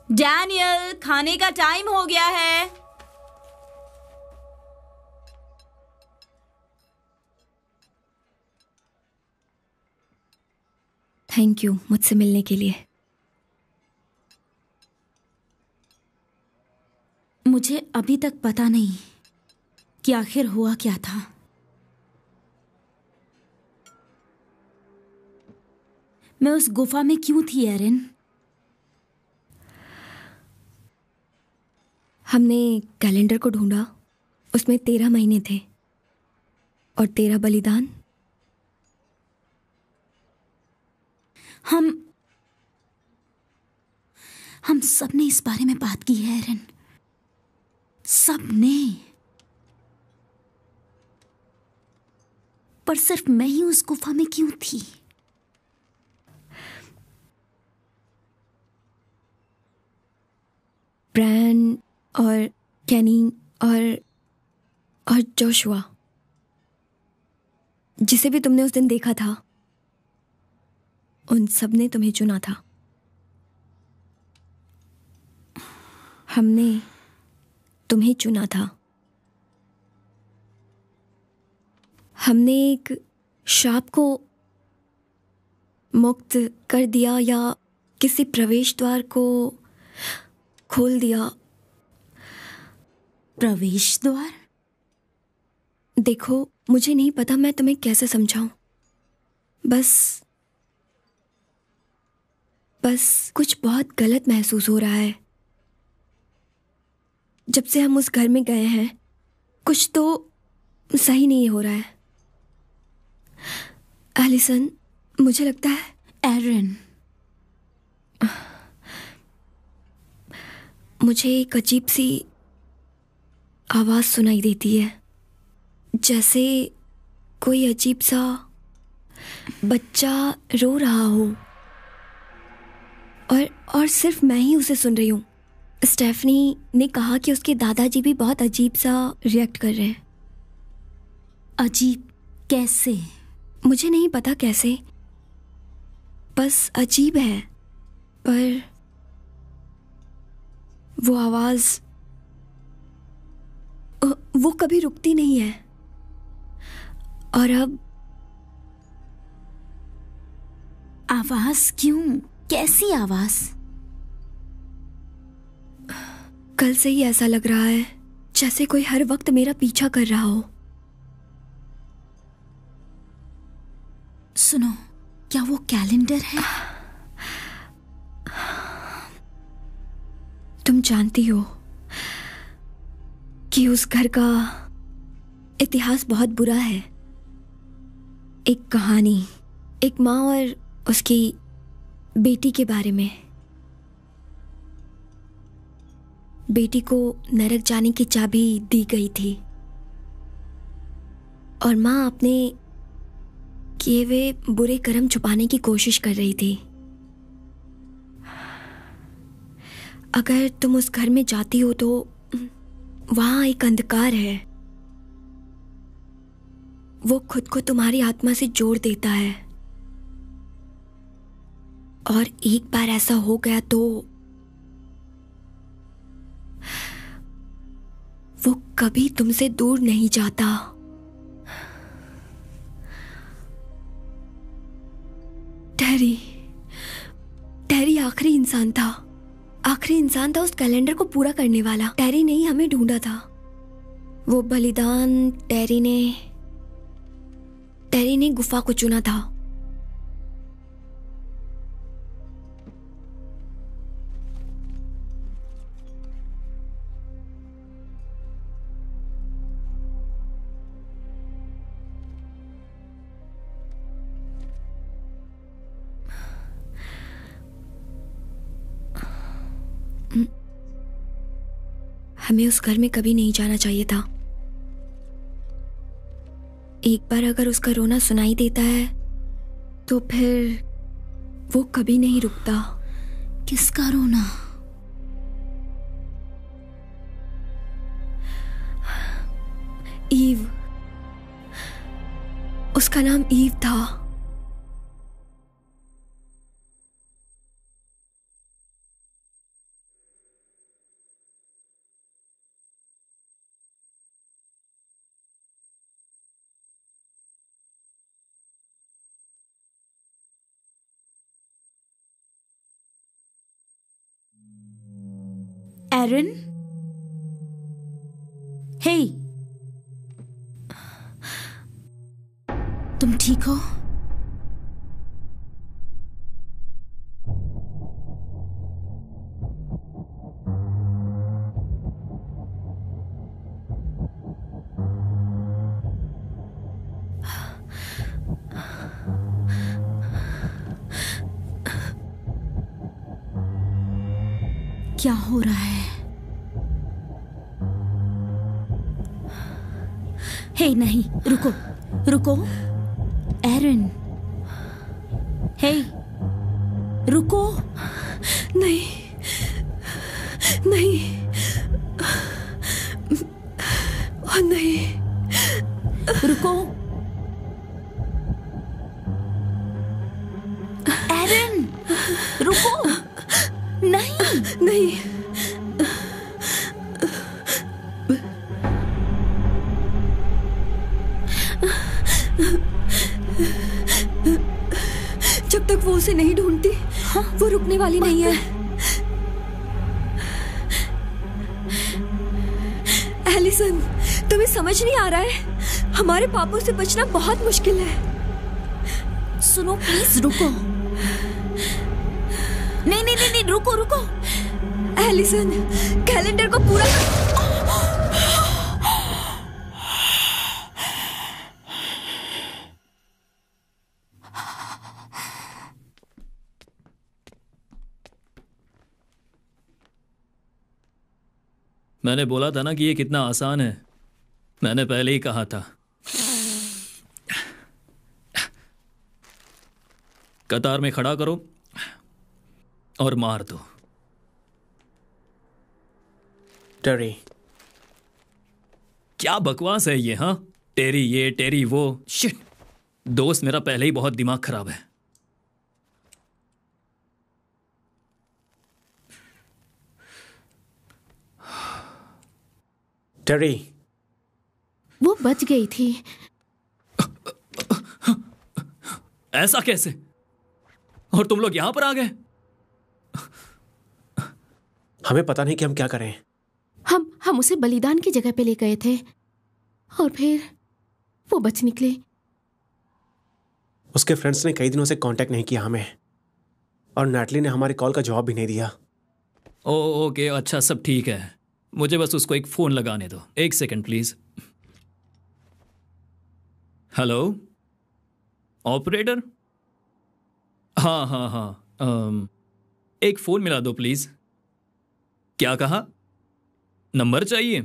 डैनियल, खाने का टाइम हो गया है। थैंक यू मुझसे मिलने के लिए। मुझे अभी तक पता नहीं कि आखिर हुआ क्या था। मैं उस गुफा में क्यों थी एरिन? हमने कैलेंडर को ढूंढा, उसमें 13 महीने थे और 13 बलिदान। हम सब ने इस बारे में बात की है एरिन, सब ने। पर सिर्फ मैं ही उस गुफा में क्यों थी? ब्रैन और कैनी और जोशुआ, जिसे भी तुमने उस दिन देखा था, उन सब ने तुम्हें चुना था। हमने तुम्हें चुना था। हमने एक शाप को मुक्त कर दिया या किसी प्रवेश द्वार को खोल दिया। प्रवेश द्वार? देखो, मुझे नहीं पता मैं तुम्हें कैसे समझाऊं। बस कुछ बहुत गलत महसूस हो रहा है। जब से हम उस घर में गए हैं, कुछ तो सही नहीं हो रहा है। एलिसन, मुझे लगता है एरिन, मुझे एक अजीब सी आवाज सुनाई देती है, जैसे कोई अजीब सा बच्चा रो रहा हो। और सिर्फ मैं ही उसे सुन रही हूँ। स्टेफनी ने कहा कि उसके दादाजी भी बहुत अजीब सा रिएक्ट कर रहे हैं। अजीब कैसे? मुझे नहीं पता कैसे, बस अजीब है। पर वो आवाज, वो कभी रुकती नहीं है। और अब आवाज क्यों? कैसी आवाज? कल से ही ऐसा लग रहा है जैसे कोई हर वक्त मेरा पीछा कर रहा हो। सुनो, क्या वो कैलेंडर है? तुम जानती हो कि उस घर का इतिहास बहुत बुरा है। एक कहानी, एक माँ और उसकी बेटी के बारे में। बेटी को नरक जाने की चाबी दी गई थी और माँ अपने किए हुए बुरे कर्म छुपाने की कोशिश कर रही थी। अगर तुम उस घर में जाती हो तो वहां एक अंधकार है। वो खुद को तुम्हारी आत्मा से जोड़ देता है और एक बार ऐसा हो गया तो वो कभी तुमसे दूर नहीं जाता। टेरी आखिरी इंसान था। आखिरी इंसान था उस कैलेंडर को पूरा करने वाला। टेरी ने ही हमें ढूंढा था। वो बलिदान टेरी ने गुफा को चुना था। हमें उस घर में कभी नहीं जाना चाहिए था। एक बार अगर उसका रोना सुनाई देता है तो फिर वो कभी नहीं रुकता। किसका रोना? ईव, उसका नाम ईव था। एरन, हे, तुम ठीक हो? क्या हो रहा है? हे नहीं, रुको रुको, एरन, हे, रुको। नहीं नहीं, नहीं, रुको एरन, रुको। नहीं नहीं, जब तक वो उसे नहीं ढूंढती वो रुकने वाली नहीं है। एलिसन, तुम्हें समझ नहीं आ रहा है? हमारे पापों से बचना बहुत मुश्किल है। सुनो प्लीज, रुको। नहीं नहीं नहीं, नहीं, रुको रुको। एलिसन, कैलेंडर को पूरा मैंने बोला था ना कि ये कितना आसान है। मैंने पहले ही कहा था। कतार में खड़ा करो और मार दो। टेरी, क्या बकवास है ये? हाँ, टेरी ये टेरी वो। शिट, दोस्त मेरा पहले ही बहुत दिमाग खराब है। टेरी, वो बच गई थी। ऐसा कैसे? और तुम लोग यहां पर आ गए? हमें पता नहीं कि हम क्या करें। हम उसे बलिदान की जगह पे ले गए थे और फिर वो बच निकले। उसके फ्रेंड्स ने कई दिनों से कांटेक्ट नहीं किया हमें, और नैटली ने हमारी कॉल का जवाब भी नहीं दिया। ओके, अच्छा, सब ठीक है। मुझे बस उसको एक फोन लगाने दो। एक सेकंड प्लीज। Hello operator? हाँ हाँ हाँ, एक फोन मिला दो प्लीज। क्या कहा? नंबर चाहिए?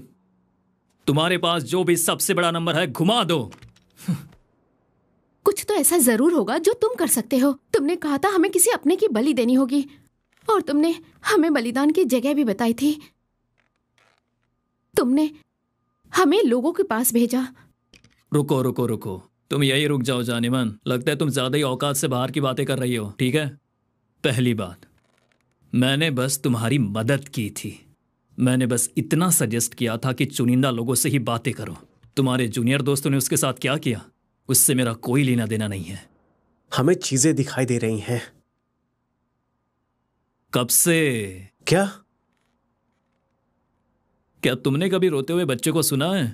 तुम्हारे पास जो भी सबसे बड़ा नंबर है घुमा दो। कुछ तो ऐसा जरूर होगा जो तुम कर सकते हो। तुमने कहा था हमें किसी अपने की बलि देनी होगी, और तुमने हमें बलिदान की जगह भी बताई थी। तुमने हमें लोगों के पास भेजा। रुको रुको रुको, तुम यही रुक जाओ जानेमन। लगता है तुम ज्यादा ही औकात से बाहर की बातें कर रही हो। ठीक है, पहली बात, मैंने बस तुम्हारी मदद की थी। मैंने बस इतना सजेस्ट किया था कि चुनिंदा लोगों से ही बातें करो। तुम्हारे जूनियर दोस्तों ने उसके साथ क्या किया, उससे मेरा कोई लेना देना नहीं है। हमें चीजें दिखाई दे रही हैं। कब से? क्या क्या तुमने कभी रोते हुए बच्चे को सुना है?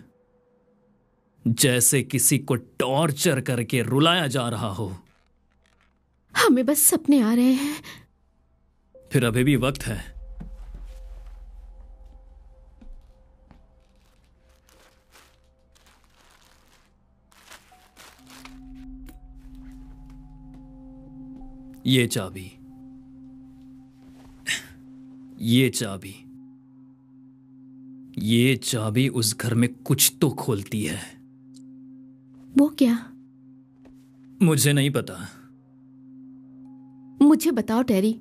जैसे किसी को टॉर्चर करके रुलाया जा रहा हो। हमें बस सपने आ रहे हैं। फिर अभी भी वक्त है। ये चाबी, ये चाबी, ये चाबी उस घर में कुछ तो खोलती है। वो क्या? मुझे नहीं पता। मुझे बताओ टेरी,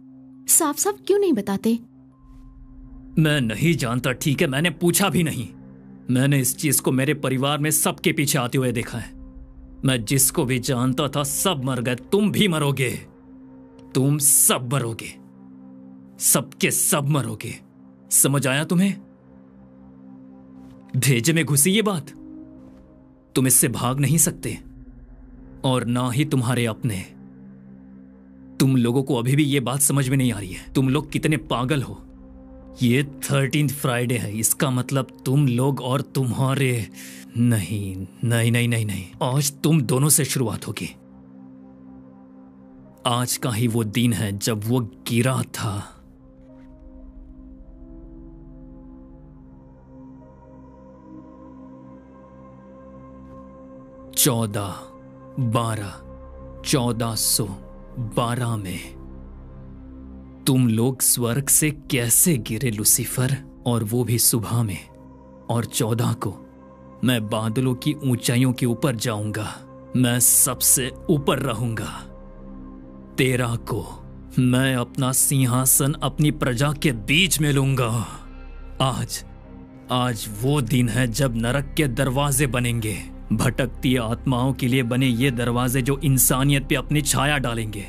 साफ साफ क्यों नहीं बताते? मैं नहीं जानता, ठीक है? मैंने पूछा भी नहीं। मैंने इस चीज को मेरे परिवार में सबके पीछे आते हुए देखा है। मैं जिसको भी जानता था सब मर गए। तुम भी मरोगे, तुम सब मरोगे, सबके सब मरोगे। समझ आया तुम्हें? भेजे में घुसी ये बात। तुम इससे भाग नहीं सकते, और ना ही तुम्हारे अपने। तुम लोगों को अभी भी ये बात समझ में नहीं आ रही है, तुम लोग कितने पागल हो। ये 13th फ्राइडे है, इसका मतलब तुम लोग और तुम्हारे नहीं नहीं नहीं नहीं नहीं, आज तुम दोनों से शुरुआत होगी। आज का ही वो दिन है जब वो गिरा था। चौदह 1412 में तुम लोग स्वर्ग से कैसे गिरे लूसीफर, और वो भी सुबह में। और 14 को मैं बादलों की ऊंचाइयों के ऊपर जाऊंगा, मैं सबसे ऊपर रहूंगा। 13 को मैं अपना सिंहासन अपनी प्रजा के बीच में लूंगा। आज वो दिन है जब नरक के दरवाजे बनेंगे। भटकती आत्माओं के लिए बने ये दरवाजे जो इंसानियत पे अपनी छाया डालेंगे।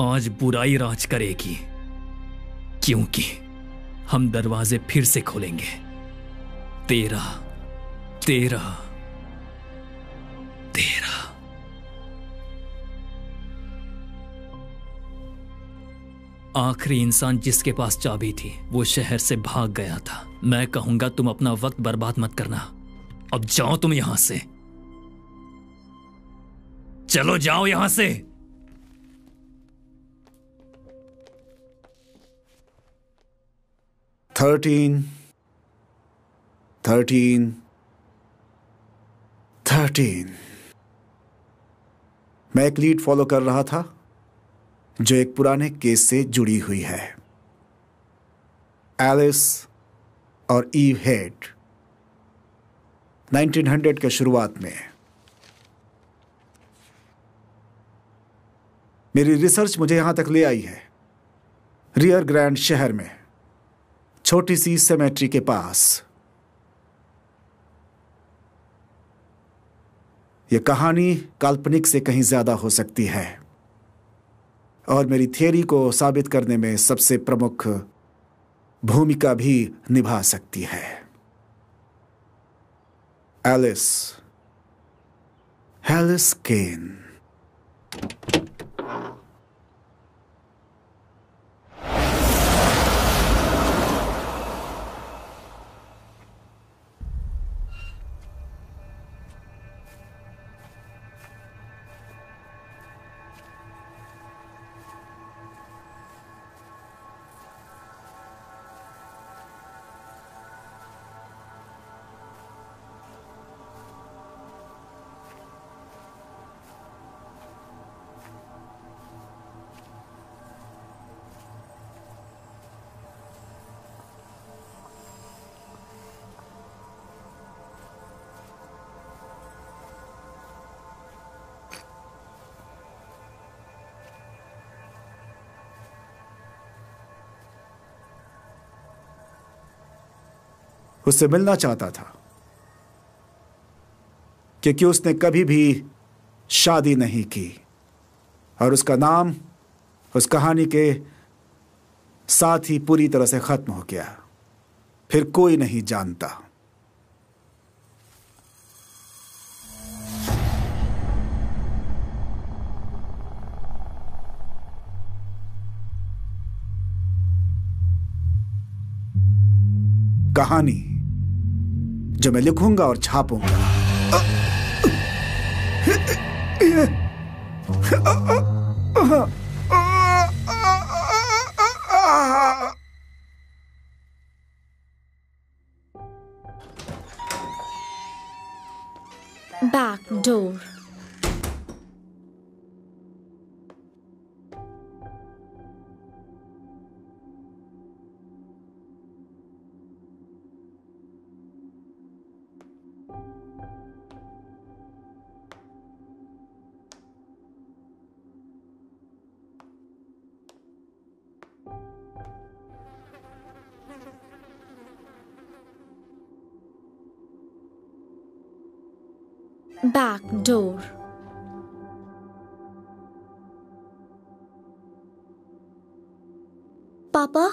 आज बुराई राज करेगी, क्योंकि हम दरवाजे फिर से खोलेंगे। 13 आखिरी इंसान जिसके पास चाबी थी वो शहर से भाग गया था। मैं कहूंगा तुम अपना वक्त बर्बाद मत करना। अब जाओ तुम यहां से, चलो जाओ यहां से। थर्टीन मैं एक लीड फॉलो कर रहा था जो एक पुराने केस से जुड़ी हुई है। एलिस और ईव हेड 1900 के शुरुआत में। मेरी रिसर्च मुझे यहां तक ले आई है, रियर ग्रैंड शहर में छोटी सी सेमेट्री के पास। यह कहानी काल्पनिक से कहीं ज्यादा हो सकती है, और मेरी थियरी को साबित करने में सबसे प्रमुख भूमिका भी निभा सकती है। एलिस केन। उससे मिलना चाहता था क्योंकि उसने कभी भी शादी नहीं की, और उसका नाम उस कहानी के साथ ही पूरी तरह से खत्म हो गया। फिर कोई नहीं जानता। कहानी जो मैं लिखूंगा और छापूंगा, बैक डोर। Back door. पापा,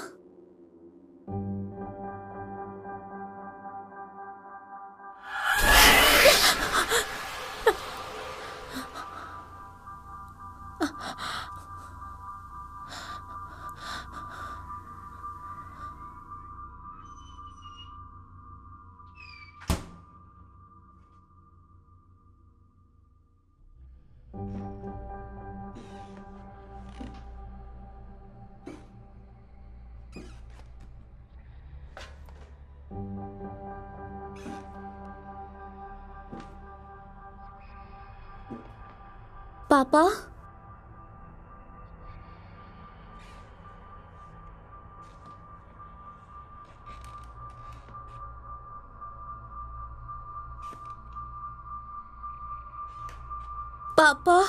पापा, पापा,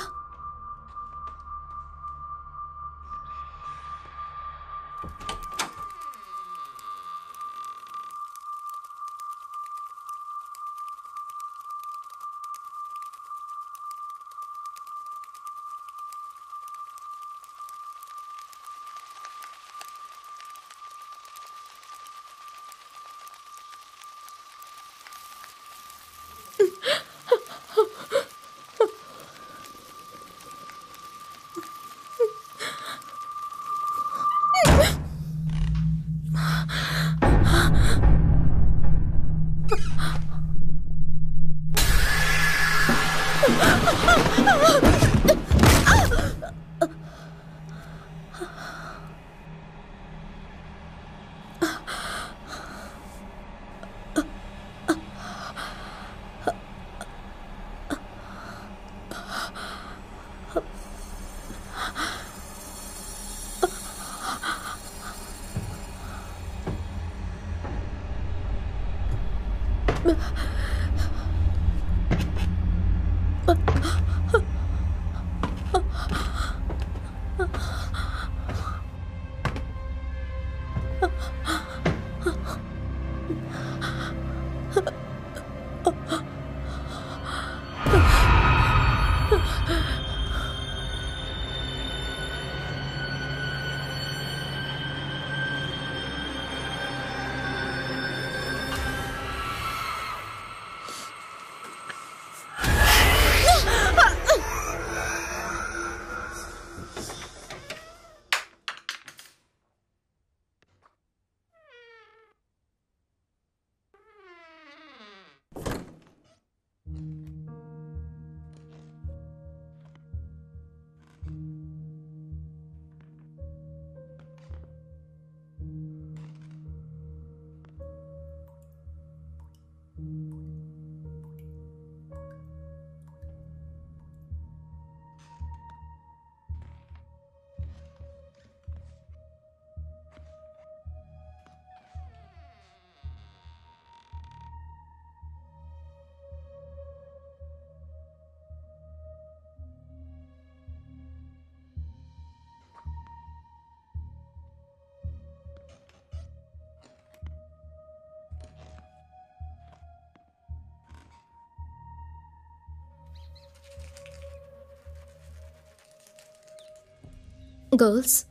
गर्ल्स,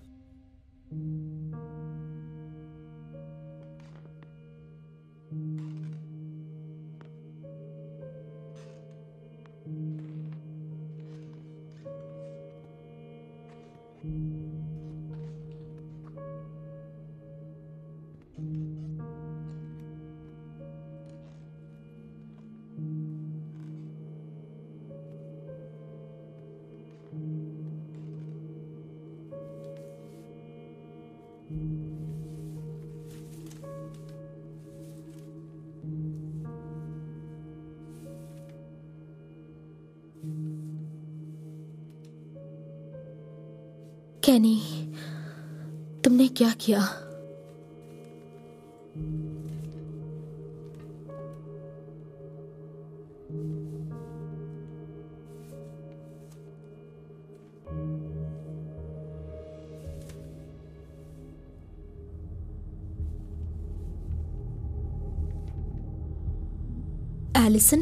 कैनी, तुमने क्या किया? एलिसन,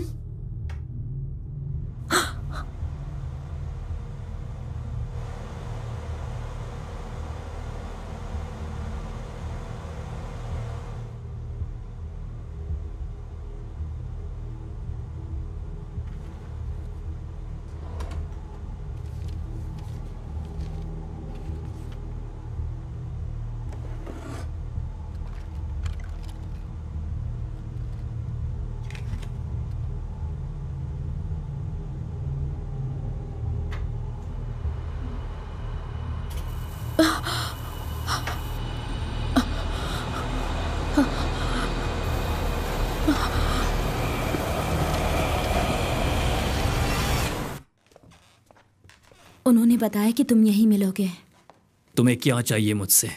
उन्होंने बताया कि तुम यहीं मिलोगे। तुम्हें क्या चाहिए मुझसे?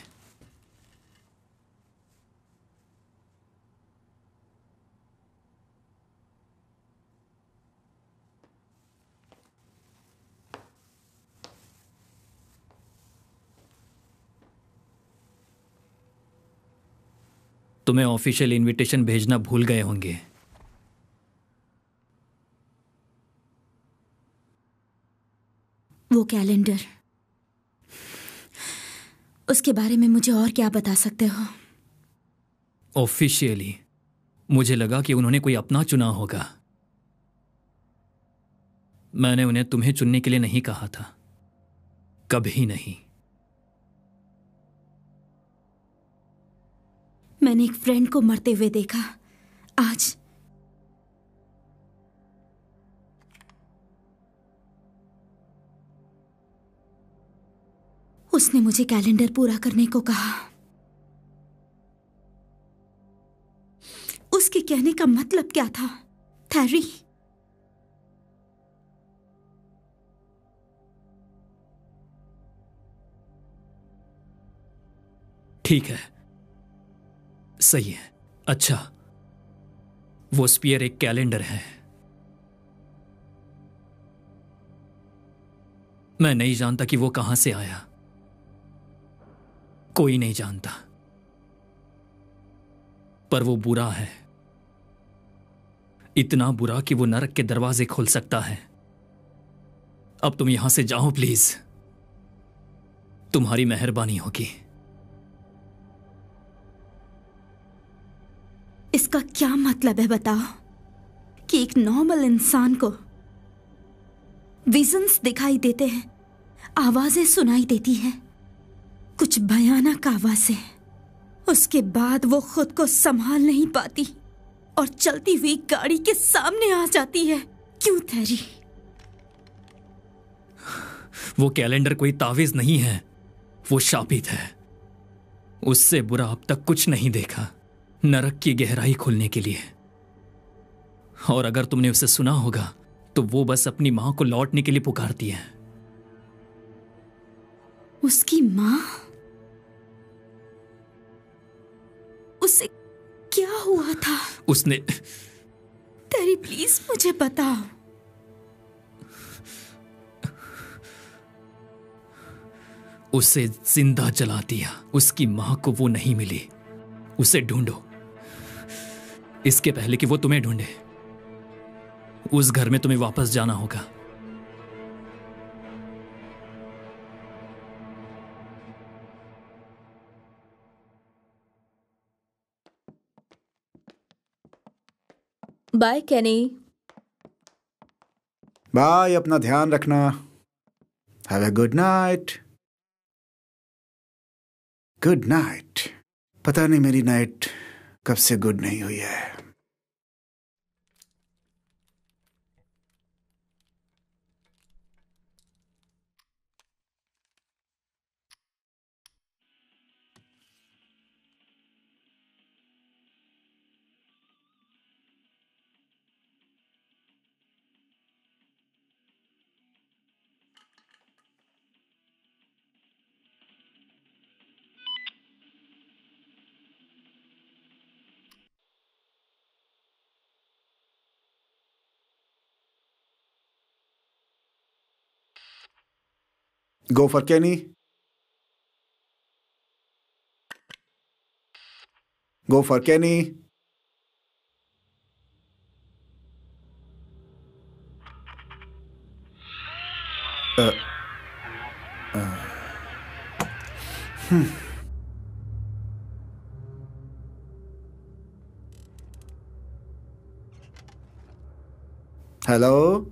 तुम्हें ऑफिशियल इनविटेशन भेजना भूल गए होंगे। वो कैलेंडर, उसके बारे में मुझे और क्या बता सकते हो? ऑफिशियली मुझे लगा कि उन्होंने कोई अपना चुना होगा। मैंने उन्हें तुम्हें चुनने के लिए नहीं कहा था, कभी नहीं। मैंने एक फ्रेंड को मरते हुए देखा आज। उसने मुझे कैलेंडर पूरा करने को कहा। उसके कहने का मतलब क्या था, थैरी? ठीक है, सही है। अच्छा, वो स्पीयर एक कैलेंडर है। मैं नहीं जानता कि वो कहां से आया, कोई नहीं जानता, पर वो बुरा है, इतना बुरा कि वो नरक के दरवाजे खोल सकता है। अब तुम यहां से जाओ प्लीज, तुम्हारी मेहरबानी होगी। इसका क्या मतलब है बताओ? कि एक नॉर्मल इंसान को विजन्स दिखाई देते हैं, आवाजें सुनाई देती हैं, कुछ भयानक आवाजें। उसके बाद वो खुद को संभाल नहीं पाती और चलती हुई गाड़ी के सामने आ जाती है। क्यों थैरी? वो कैलेंडर कोई तावीज नहीं है, वो शापित है। उससे बुरा अब तक कुछ नहीं देखा, नरक की गहराई खुलने के लिए। और अगर तुमने उसे सुना होगा तो वो बस अपनी मां को लौटने के लिए पुकारती है। उसकी मां? उसे क्या हुआ था? उसने तेरी प्लीज मुझे बताओ। उसे जिंदा जला दिया। उसकी मां को वो नहीं मिली। उसे ढूंढो, इसके पहले कि वो तुम्हें ढूंढे। उस घर में तुम्हें वापस जाना होगा। बाय केनी। बाय, अपना ध्यान रखना। Have a good night. Good night. पता नहीं मेरी नाइट कब से गुड नहीं हुई है। Go for Kenny. Go for Kenny. Hello?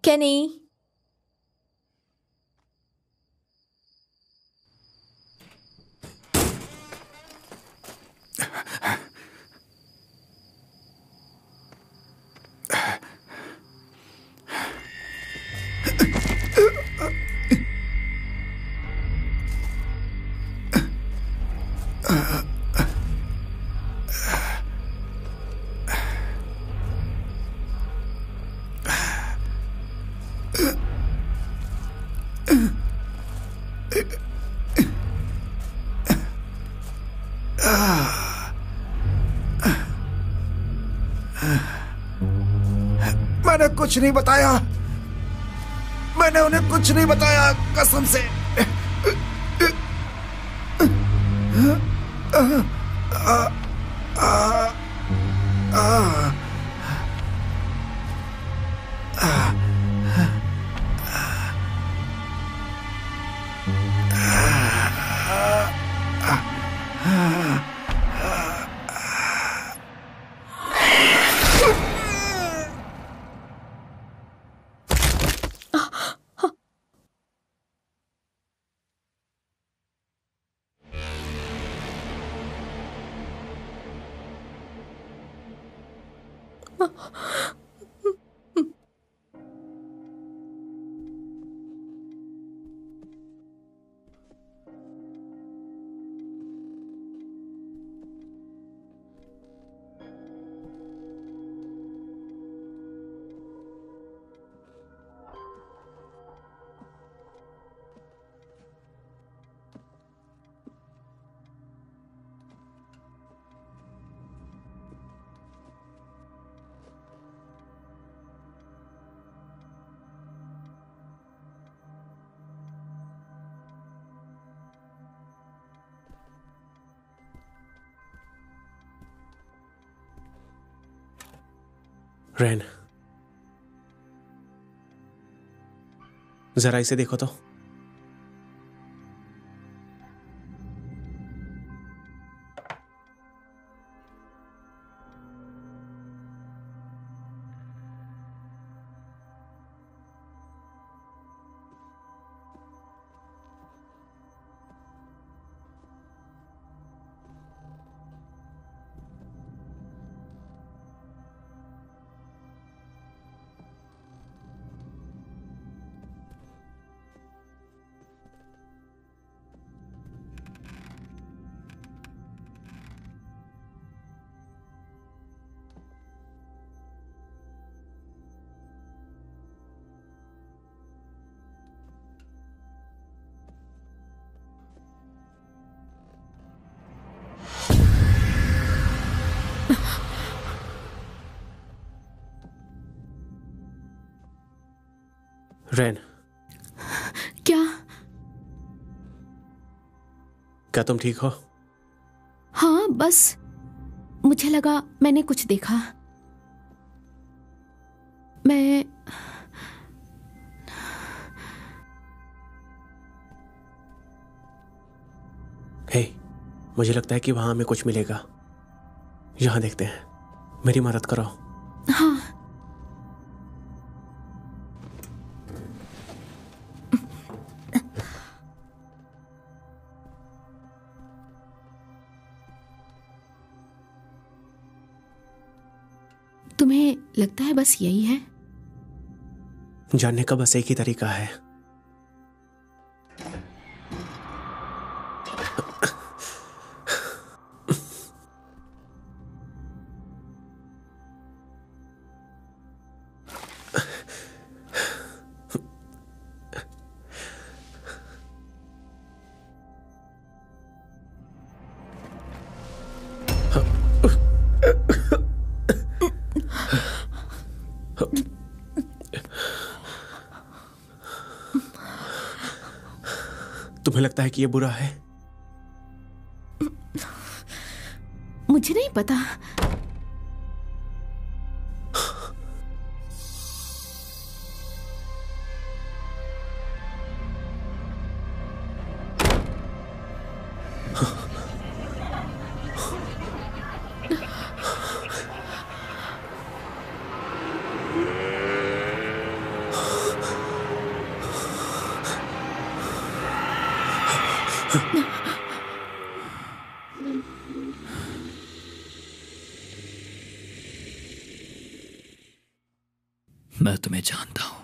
केनी, मैंने कुछ नहीं बताया, मैंने उन्हें कुछ नहीं बताया, कसम से। रैन, जरा इसे देखो तो। रैन, क्या तुम ठीक हो? हाँ, बस मुझे लगा मैंने कुछ देखा। मैं हे, मुझे लगता है कि वहां हमें कुछ मिलेगा। यहां देखते हैं, मेरी मदद करो। हाँ। तुम्हें लगता है बस यही है? जानने का बस एक ही तरीका है। तुम्हें लगता है कि ये बुरा है? मुझे नहीं पता। मैं तुम्हें जानता हूं।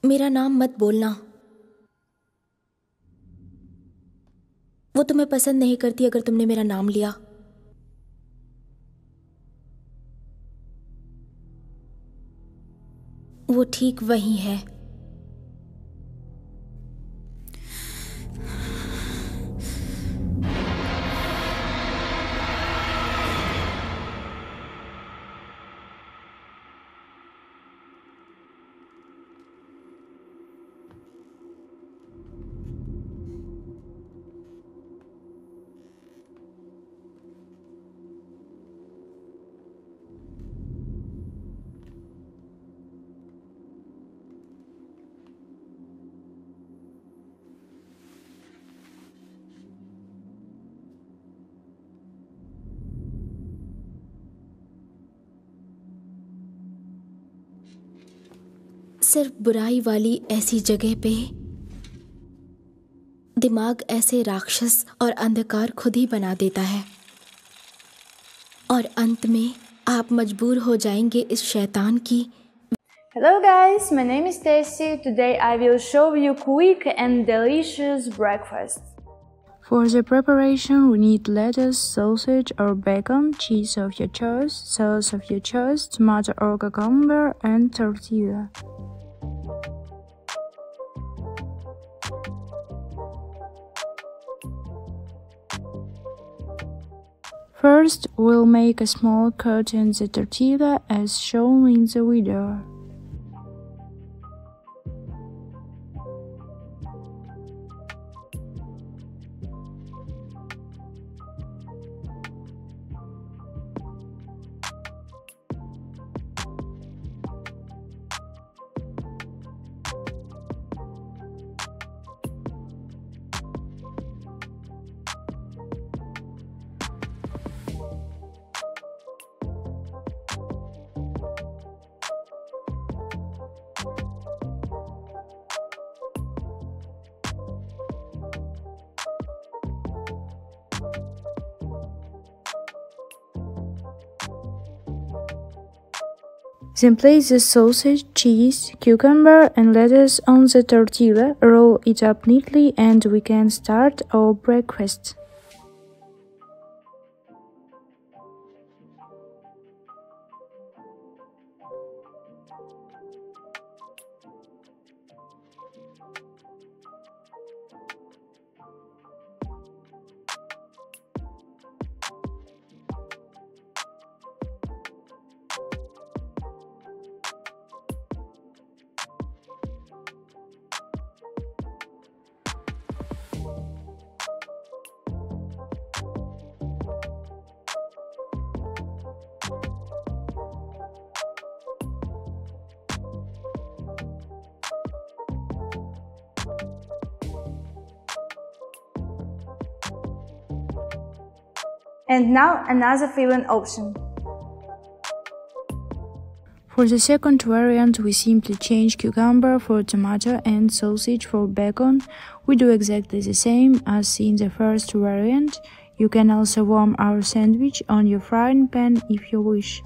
मेरा नाम मत बोलना। वो तुम्हें पसंद नहीं करती अगर तुमने मेरा नाम लिया। वो ठीक वही है। सिर्फ बुराई वाली ऐसी जगह पे दिमाग ऐसे राक्षस और अंधकार खुद ही बना देता है, और अंत में आप मजबूर हो जाएंगे इस शैतान की। Hello guys, my name is Stacy. Today I will show you quick and delicious breakfast. For the preparation, we need lettuce, sausage or bacon, cheese of your choice, sauce of your choice, tomato or cucumber, and tortilla. First, we'll make a small cut in the tortilla as shown in the video. Then place the sausage, cheese, cucumber and lettuce on the tortilla, roll it up neatly and we can start our breakfast. And now another filling option. For the second variant, we simply change cucumber for tomato and sausage for bacon. We do exactly the same as in the first variant. You can also warm our sandwich on your frying pan if you wish.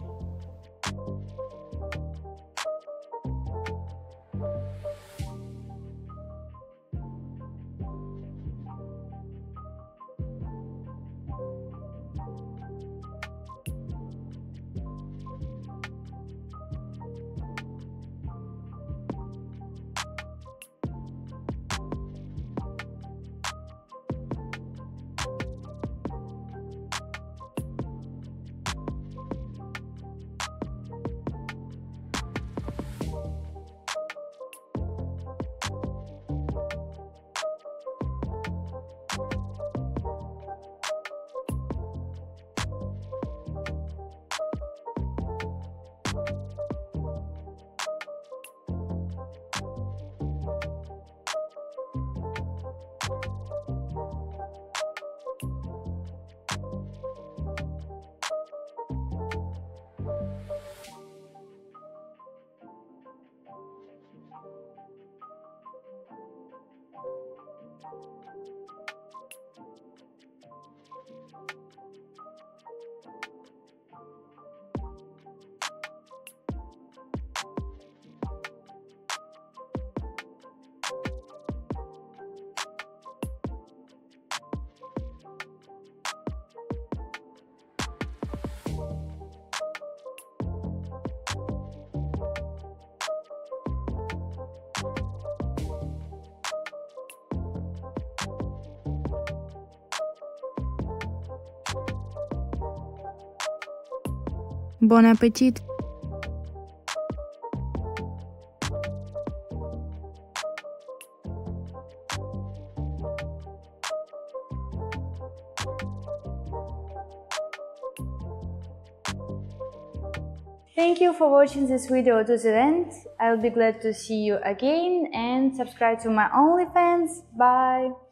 Bon appetit! Thank you for watching this video to the end. I'll be glad to see you again and subscribe to my OnlyFans. Bye!